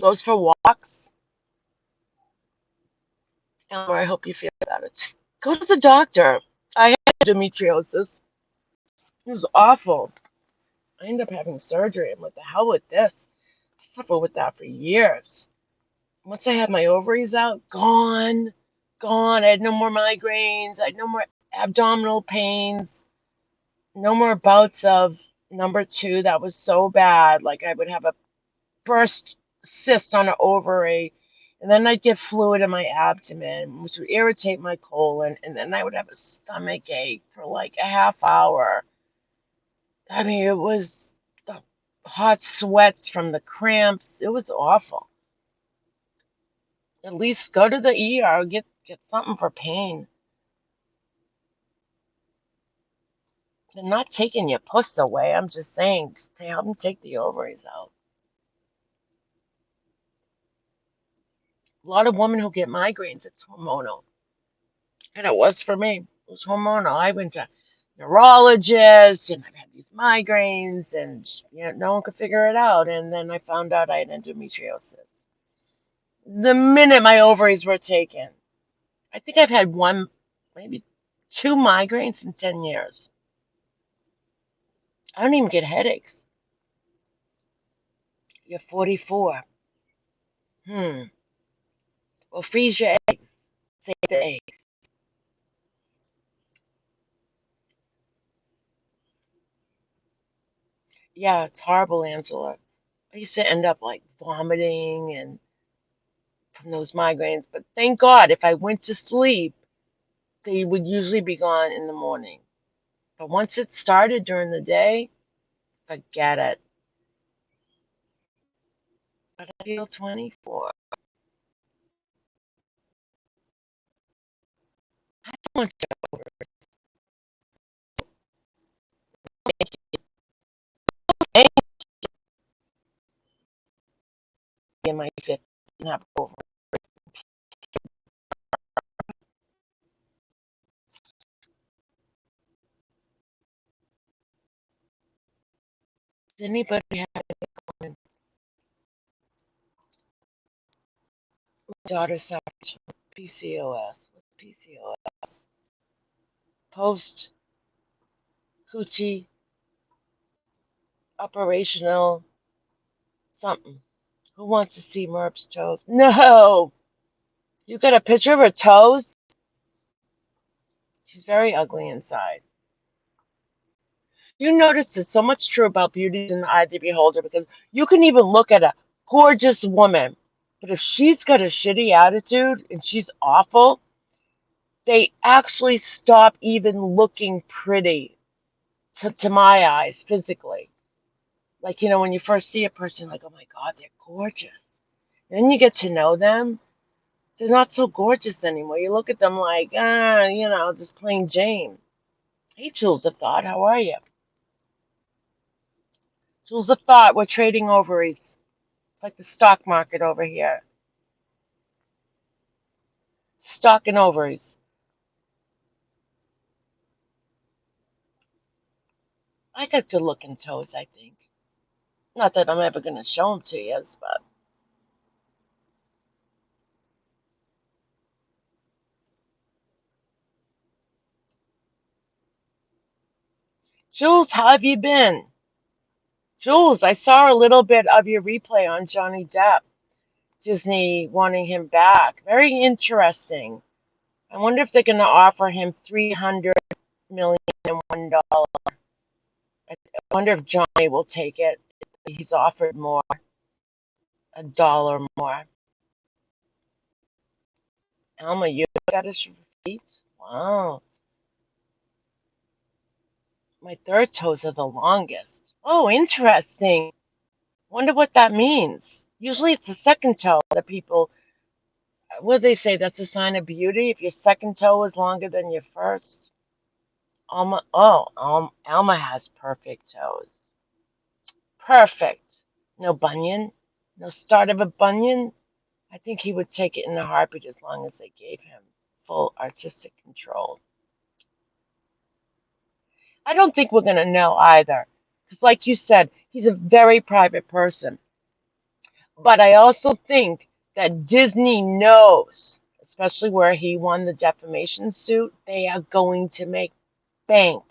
goes for walks. Elmer, I hope you feel better. Just go to the doctor. I had endometriosis. It was awful. I ended up having surgery. I'm like, the hell with this. I suffered with that for years. Once I had my ovaries out, gone, gone. I had no more migraines. I had no more abdominal pains. No more bouts of number two. That was so bad. Like I would have a burst cyst on an ovary, and then I'd get fluid in my abdomen, which would irritate my colon, and then I would have a stomach ache for like a half hour. I mean, it was the hot sweats from the cramps. It was awful. At least go to the ER, Get something for pain. They're not taking your puss away. I'm just saying, just to help them take the ovaries out. A lot of women who get migraines, it's hormonal. And it was for me. It was hormonal. I went to neurologist and I've had these migraines and no one could figure it out. And then I found out I had endometriosis. The minute my ovaries were taken, I think I've had one, maybe two migraines in 10 years. I don't even get headaches. You're 44. Hmm. Well, freeze your eggs. Save the eggs. Yeah, it's horrible, Angela. I used to end up like vomiting and from those migraines, but thank God if I went to sleep, they would usually be gone in the morning. But once it started during the day, forget it. But I feel 24. I don't want to in my 50s and have over. Does anybody have any comments? My daughter suffers from PCOS. What's PCOS? Post coochie operational something. Who wants to see Merp's toes? No! You got a picture of her toes? She's very ugly inside. You notice it's so much true about beauty in the eye of the beholder because you can even look at a gorgeous woman, but if she's got a shitty attitude and she's awful, they actually stop even looking pretty to my eyes physically. Like, when you first see a person, like, oh my God, they're gorgeous. And then you get to know them, they're not so gorgeous anymore. You look at them like, just plain Jane. Hey, Jules of Thought, how are you? Jules of Thought, we're trading ovaries. It's like the stock market over here. Stock and ovaries. I got good looking toes, I think. Not that I'm ever going to show them to you, but Jules, how have you been? Jules, I saw a little bit of your replay on Johnny Depp, Disney wanting him back. Very interesting. I wonder if they're going to offer him $300 million. I wonder if Johnny will take it. He's offered more, $1 more. Alma, you got his feet? Wow. My third toes are the longest. Oh, interesting. Wonder what that means. Usually it's the second toe that people, what do they say? That's a sign of beauty. If your second toe is longer than your first. Alma has perfect toes. Perfect. No bunion. No start of a bunion. I think he would take it in a heartbeat as long as they gave him full artistic control. I don't think we're going to know either. Because, like you said, he's a very private person. But I also think that Disney knows, especially where he won the defamation suit, they are going to make bank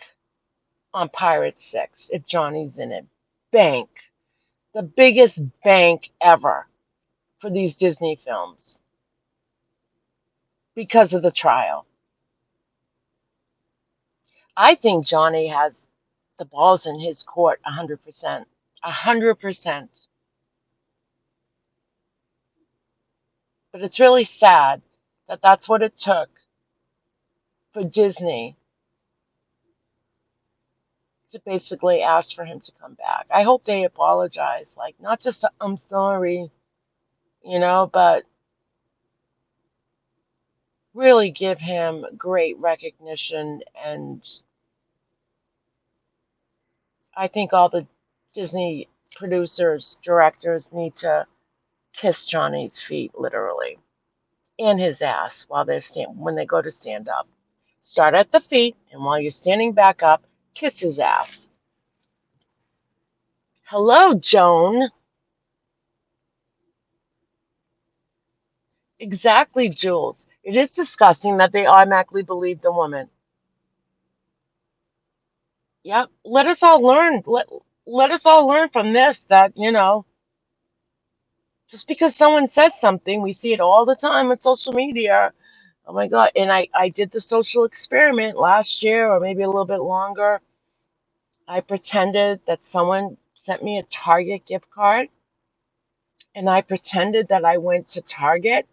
on Pirate 6 if Johnny's in it. Bank. The biggest bank ever for these Disney films because of the trial. I think Johnny has the balls in his court 100%. 100%. But it's really sad that that's what it took for Disney to basically ask for him to come back. I hope they apologize. Like, not just, I'm sorry, but really give him great recognition. And I think all the Disney producers, directors need to kiss Johnny's feet, literally, and his ass while when they go to stand up. Start at the feet, and while you're standing back up, kiss his ass. Hello, Joan. Exactly, Jules. It is disgusting that they automatically believe the woman. Yep. Let us all learn. Let us all learn from this that, just because someone says something, we see it all the time on social media. Oh my God. And I did the social experiment last year or maybe a little bit longer. I pretended that someone sent me a Target gift card, and I pretended that I went to Target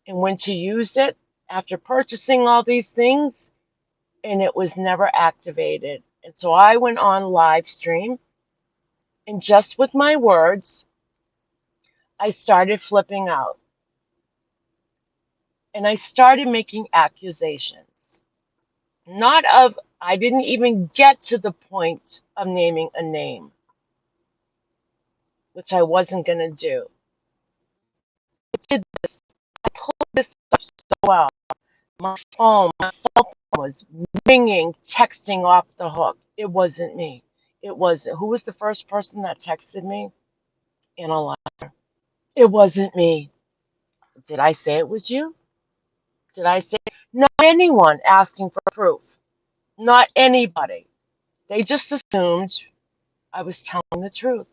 and went to use it after purchasing all these things, and it was never activated. And so I went on live stream, and just with my words, I started flipping out, and I started making accusations. Not of, I didn't even get to the point of naming a name, which I wasn't going to do. I did this. I pulled this off so well. My phone, my cell phone was ringing, texting off the hook. It wasn't me. It wasn't. Who was the first person that texted me? Anna. It wasn't me. Did I say it was you? Did I say not anyone asking for proof? Not anybody. They just assumed I was telling the truth.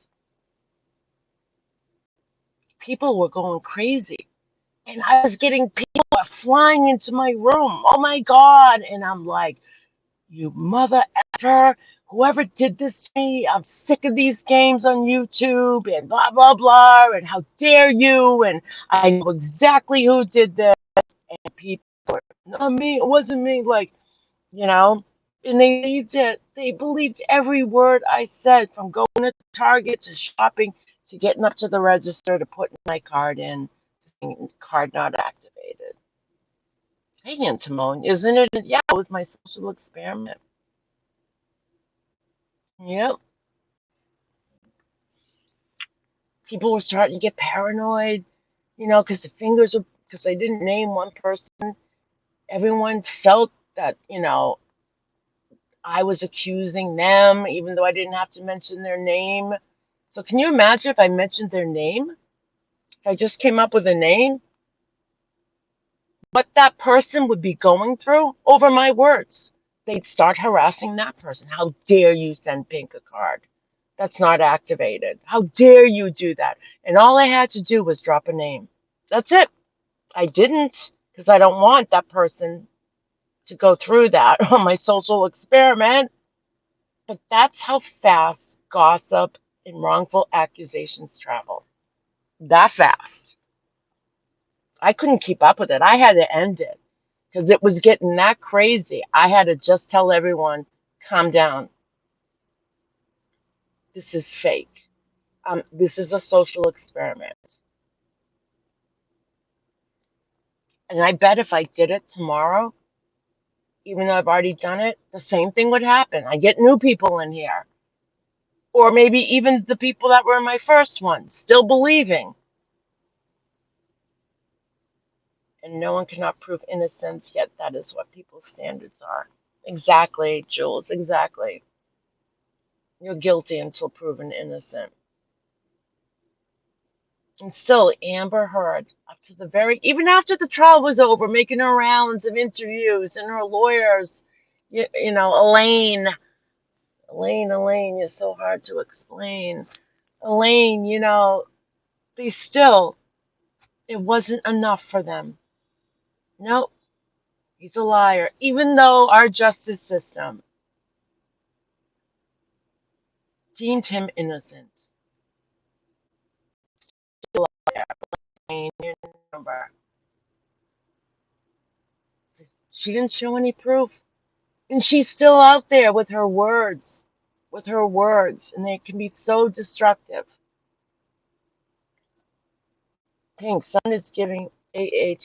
People were going crazy. And I was getting people flying into my room. Oh my God. And I'm like, you mother effer, whoever did this to me, I'm sick of these games on YouTube and blah, blah, blah. And how dare you? And I know exactly who did this. And people were, not me, it wasn't me. Like, you know, and they believed it. They believed every word I said, from going to Target to shopping to getting up to the register to putting my card in, saying card not activated. Hey, Aunt Timon, isn't it? Yeah, it was my social experiment. Yep. People were starting to get paranoid, because the fingers were, because I didn't name one person. Everyone felt that, I was accusing them, even though I didn't have to mention their name. So can you imagine if I mentioned their name? If I just came up with a name, what that person would be going through over my words? They'd start harassing that person. How dare you send Pink a card that's not activated? How dare you do that? And all I had to do was drop a name. That's it. I didn't, because I don't want that person to go through that on my social experiment. But that's how fast gossip and wrongful accusations travel. That fast. I couldn't keep up with it. I had to end it because it was getting that crazy. I had to just tell everyone, calm down. This is fake. This is a social experiment. And I bet if I did it tomorrow, even though I've already done it, the same thing would happen. I get new people in here. Or maybe even the people that were in my first one, still believing. And no one cannot prove innocence, yet that is what people's standards are. Exactly, Jules, exactly. You're guilty until proven innocent. And still, Amber Heard, up to the very, even after the trial was over, making her rounds of interviews and her lawyers, Elaine, you're so hard to explain. Elaine, they still, it wasn't enough for them. Nope, he's a liar. Even though our justice system deemed him innocent. Elaine, you remember, she didn't show any proof. And she's still out there with her words, and they can be so destructive. Pink, sun is giving a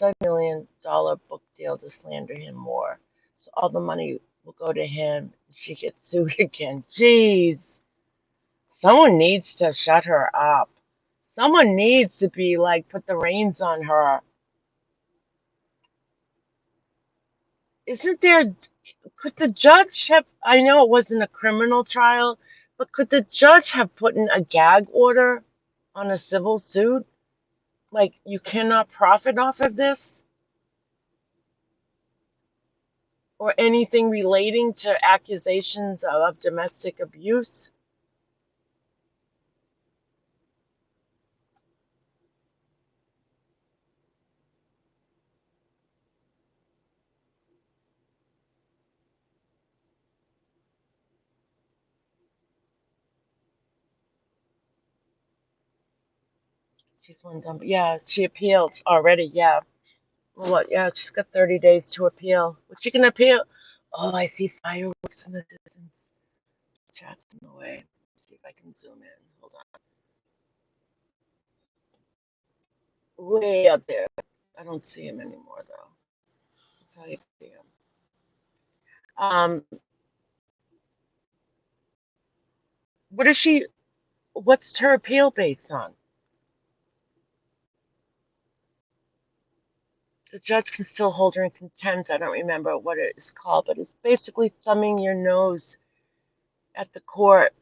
multi-million dollar book deal to slander him more. So all the money will go to him. She gets sued again. Jeez. Someone needs to shut her up. Someone needs to be like, put the reins on her. Isn't there, could the judge have, I know it wasn't a criminal trial, but could the judge have put in a gag order on a civil suit? Like, you cannot profit off of this or anything relating to accusations of domestic abuse? She's one done, yeah, she appealed already, yeah. Well, what? Yeah, she's got 30 days to appeal. But she can appeal. Oh, I see fireworks in the distance. Chat's in the way. Let's see if I can zoom in. Hold on. Way up there. I don't see him anymore, though. I'll tell you if I see him. What is she? What's her appeal based on? The judge can still hold her in contempt. I don't remember what it's called, but it's basically thumbing your nose at the court.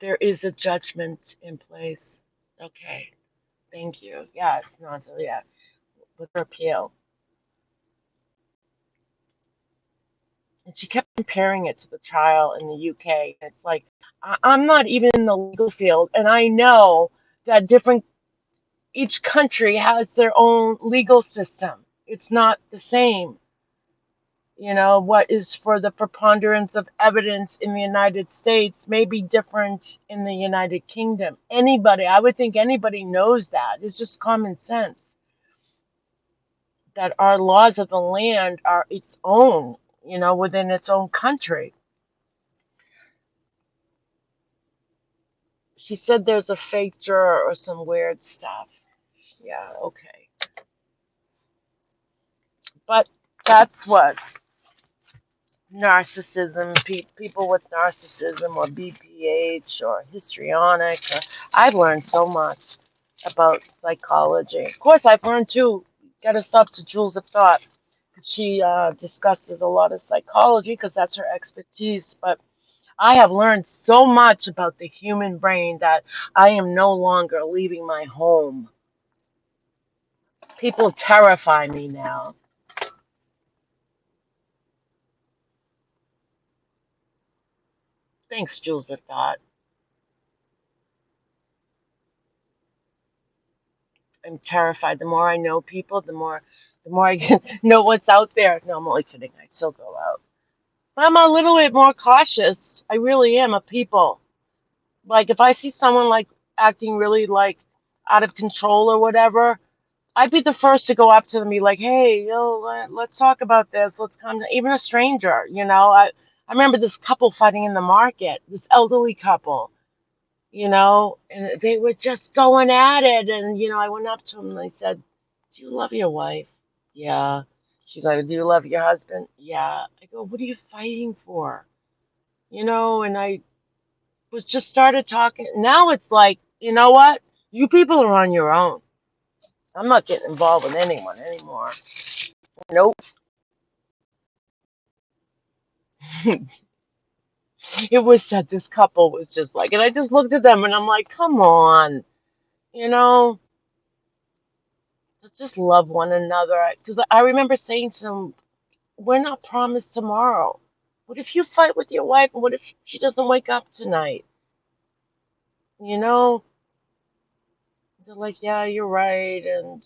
There is a judgment in place. Okay, thank you. Yeah, no, so yeah, with her appeal. And she kept comparing it to the trial in the UK. It's like, I'm not even in the legal field, and I know that each country has their own legal system. It's not the same. You know, what is for the preponderance of evidence in the United States may be different in the United Kingdom. Anybody, I would think anybody knows that. It's just common sense that our laws of the land are its own, within its own country. She said there's a fake juror or some weird stuff. Yeah, okay. But that's what narcissism, people with narcissism or BPH or histrionic. I've learned so much about psychology. Of course, I've learned too, got to stop to Jules of Thought. She discusses a lot of psychology because that's her expertise. But I have learned so much about the human brain that I am no longer leaving my home. People terrify me now. Thanks, Jules of Thought. I'm terrified. The more I know people, the more I get, know what's out there. No, I'm only kidding. I still go out. But I'm a little bit more cautious. I really am of people. Like if I see someone like acting really like out of control or whatever, I'd be the first to go up to them and be like, "Hey, let's talk about this. Let's come to even a stranger, I remember this couple fighting in the market, this elderly couple, and they were just going at it. And, I went up to him and I said, "Do you love your wife?" "Yeah." She's like, "Do you love your husband?" "Yeah." I go, "What are you fighting for?" And I was just started talking. Now it's like, you know what? You people are on your own. I'm not getting involved with anyone anymore. Nope. It was that this couple was just like, and I just looked at them and I'm like, come on, you know, let's just love one another. Because I remember saying to them, we're not promised tomorrow. What if you fight with your wife? And what if she doesn't wake up tonight? You know, they're like, yeah, you're right. And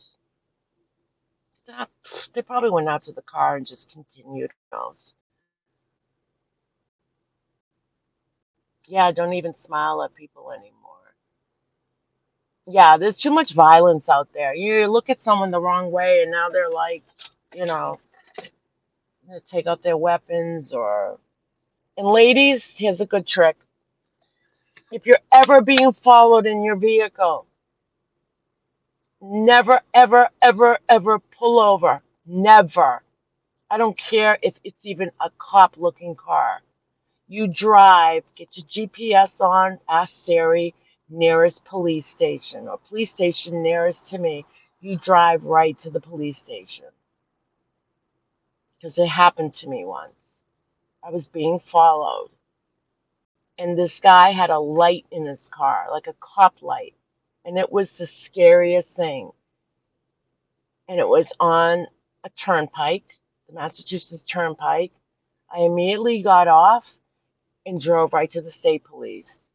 that, they probably went out to the car and just continued. Who knows? Yeah, don't even smile at people anymore. Yeah, there's too much violence out there. You look at someone the wrong way, and now they're like, you know, gonna take out their weapons or. And ladies, here's a good trick. If you're ever being followed in your vehicle, Never, ever, ever, ever pull over. Never. I don't care if it's even a cop looking car. You drive, get your GPS on, ask Siri, nearest police station or police station nearest to me. You drive right to the police station. Because it happened to me once. I was being followed, and this guy had a light in his car, like a cop light. And it was the scariest thing. And it was on a turnpike, the Massachusetts Turnpike. I immediately got off and drove right to the state police.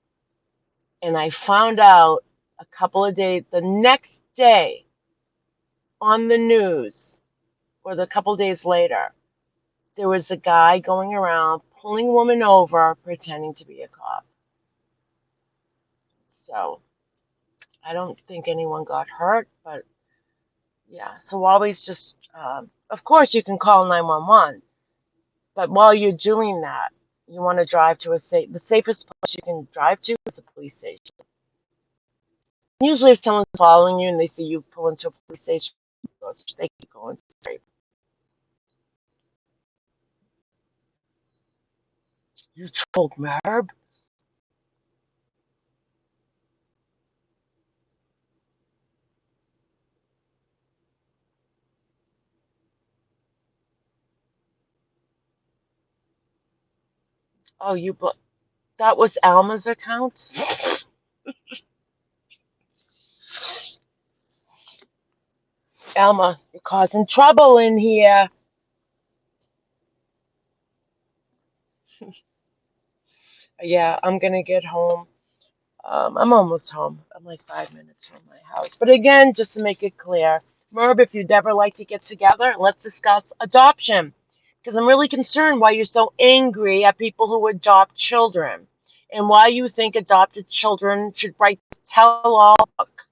And I found out a couple of days, the next day on the news, or the couple days later, there was a guy going around pulling a woman over pretending to be a cop. So I don't think anyone got hurt, but yeah. So always just, of course, you can call 911, but while you're doing that, you want to drive to the safest place you can drive to is a police station. Usually, if someone's following you and they see you pull into a police station, they keep going straight. You told Merb? Oh, that was Alma's account? Alma, you're causing trouble in here. Yeah, I'm gonna get home. I'm almost home. I'm like 5 minutes from my house. But again, just to make it clear, Merb, if you'd ever like to get together, let's discuss adoption. Because I'm really concerned why you're so angry at people who adopt children and why you think adopted children should write the tell-all book.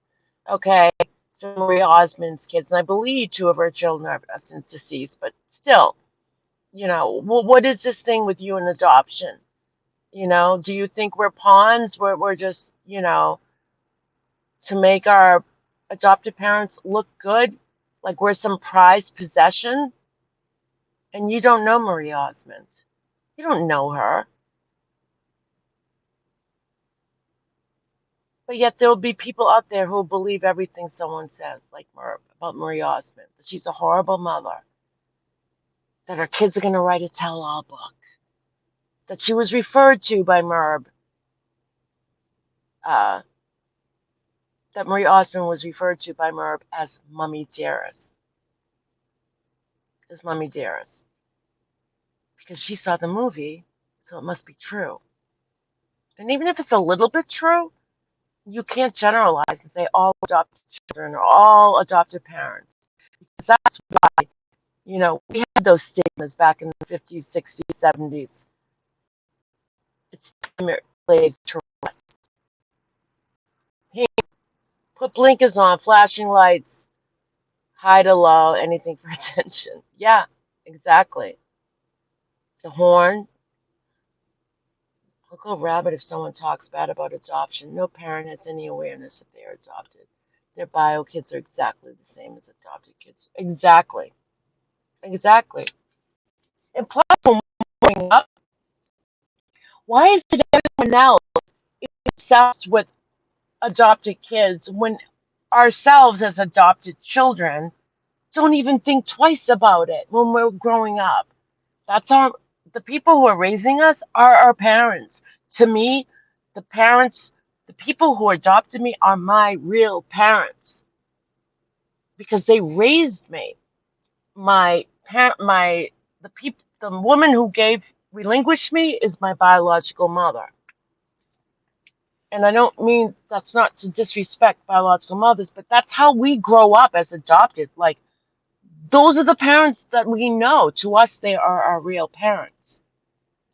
Okay, so Maria Osmond's kids, and I believe two of her children are since deceased, but still, what is this thing with you and adoption? Do you think we're pawns? We're just, to make our adopted parents look good, like we're some prized possession? And you don't know Marie Osmond. You don't know her. But yet there'll be people out there who'll believe everything someone says, like about Marie Osmond, that she's a horrible mother, that her kids are going to write a tell-all book, that she was referred to by Merb, uh, that Marie Osmond was referred to by Merb as Mummy Dearest, as Mummy Dearest, because she saw the movie, so it must be true. And even if it's a little bit true, you can't generalize and say all adopted children or all adopted parents. Because that's why, we had those stigmas back in the 50s, 60s, 70s. It's time it lays to rest. Hey, put blinkers on, flashing lights, high to low, anything for attention. Yeah, exactly. The horn. I'll go rabbit if someone talks bad about adoption. No parent has any awareness that they are adopted. Their bio kids are exactly the same as adopted kids. Exactly. Exactly. And plus, when we're growing up, why is it everyone else is obsessed with adopted kids when ourselves as adopted children don't even think twice about it when we're growing up? That's the people who are raising us are our parents. To me, the parents, the people who adopted me are my real parents because they raised me. My parent, the woman who relinquished me is my biological mother. And I don't mean that's not to disrespect biological mothers, but that's how we grow up as adopted. Like, those are the parents that we know. To us, they are our real parents.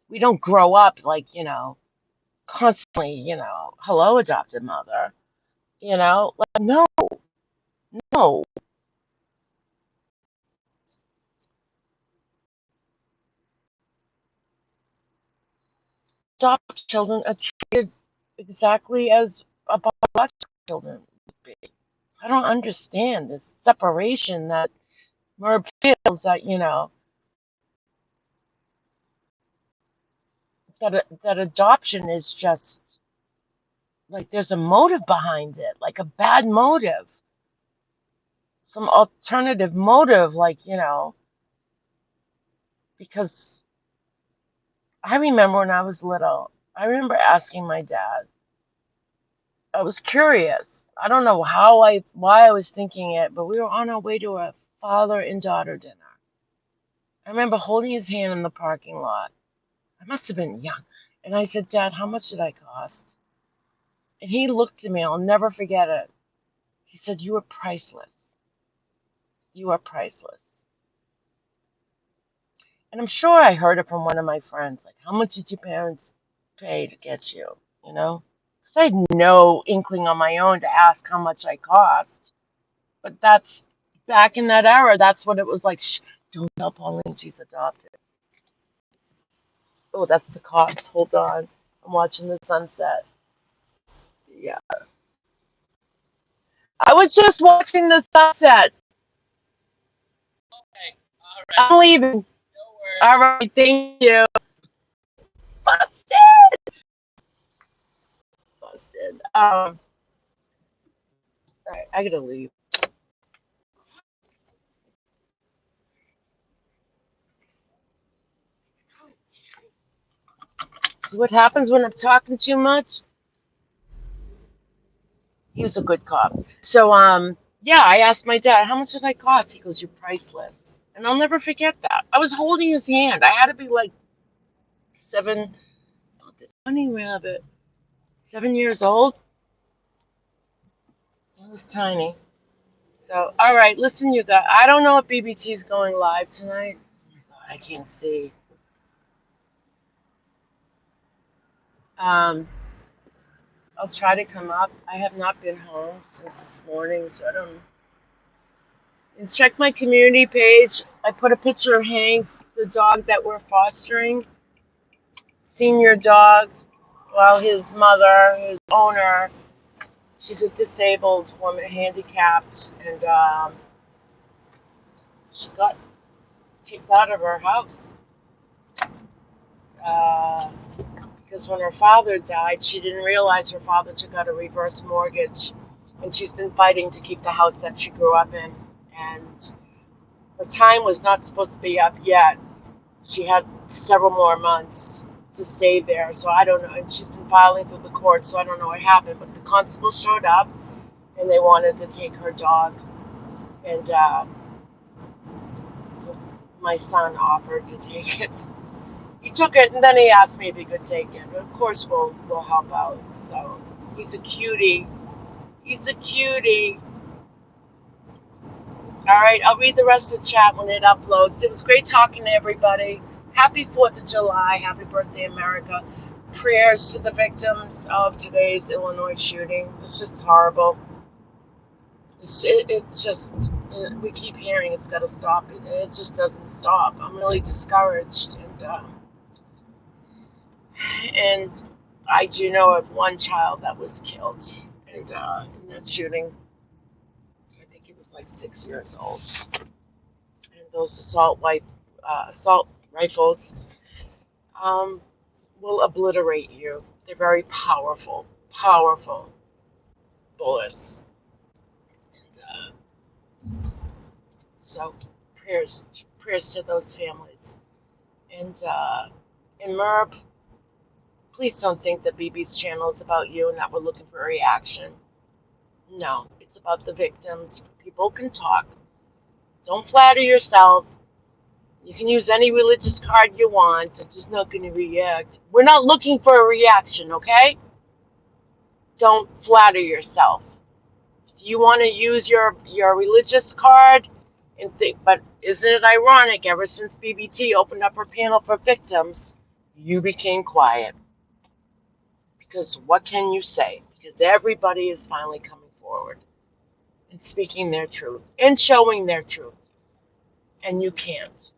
We don't grow up like, constantly, hello, adopted mother. Like, no, no. Adopted children are treated exactly as a biological children would be. I don't understand this separation that Merv feels that, that adoption is just like there's a motive behind it, like a bad motive, some alternative motive, like, because I remember when I was little, I remember asking my dad. I was curious. I don't know why I was thinking it, but we were on our way to a father and daughter dinner. I remember holding his hand in the parking lot. I must have been young. And I said, Dad, how much did I cost? And he looked at me, I'll never forget it. He said, You are priceless. You are priceless. And I'm sure I heard it from one of my friends, like, how much did your parents pay to get you? You know? Because I had no inkling on my own to ask how much I cost. But that's back in that era, that's what it was like. Shh, don't tell Pauline she's adopted. Oh, that's the cops. Hold on. I'm watching the sunset. Yeah. I was just watching the sunset. I'm leaving. All right, thank you. Busted. Busted. All right, I gotta leave. See what happens when I'm talking too much? He was a good cop. So, yeah, I asked my dad, how much did I cost? He goes, you're priceless. And I'll never forget that. I was holding his hand. I had to be like 7, oh, this bunny rabbit, 7 years old. I was tiny. So, all right, listen, you guys. I don't know if BBT's going live tonight. Oh my God, I can't see. Um, I'll try to come up. I have not been home since this morning, so I don't. And check my community page. I put a picture of Hank, the dog that we're fostering, senior dog, while his mother, his owner, she's a disabled woman, handicapped, and she got kicked out of her house uh, because when her father died, she didn't realize her father took out a reverse mortgage, and she's been fighting to keep the house that she grew up in. And her time was not supposed to be up yet. She had several more months to stay there, so I don't know. And she's been filing through the court, so I don't know what happened. But the constable showed up, and they wanted to take her dog. And my son offered to take it. He took it, and then he asked me if he could take it. But of course, we'll help out. So he's a cutie. He's a cutie. All right, I'll read the rest of the chat when it uploads. It was great talking to everybody. Happy 4th of July. Happy birthday, America. Prayers to the victims of today's Illinois shooting. It's just horrible. It just, we keep hearing it's got to stop. It just doesn't stop. I'm really discouraged. And I do know of one child that was killed in that shooting. I think he was like 6 years old. And those assault rifles um, will obliterate you. They're very powerful, powerful bullets. And, so prayers to those families. And Merb, please don't think that BB's channel is about you and that we're looking for a reaction. No, it's about the victims. People can talk. Don't flatter yourself. You can use any religious card you want. I'm just not going to react. We're not looking for a reaction, okay? Don't flatter yourself. If you want to use your religious card and think, but isn't it ironic? Ever since BBT opened up her panel for victims, you became quiet. Because what can you say? Because everybody is finally coming forward and speaking their truth and showing their truth. And you can't.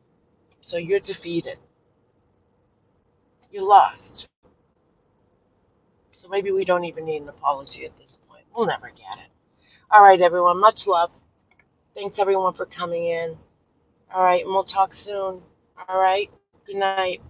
So you're defeated. You lost. So maybe we don't even need an apology at this point. We'll never get it. All right, everyone. Much love. Thanks, everyone, for coming in. All right, and we'll talk soon. All right. Good night.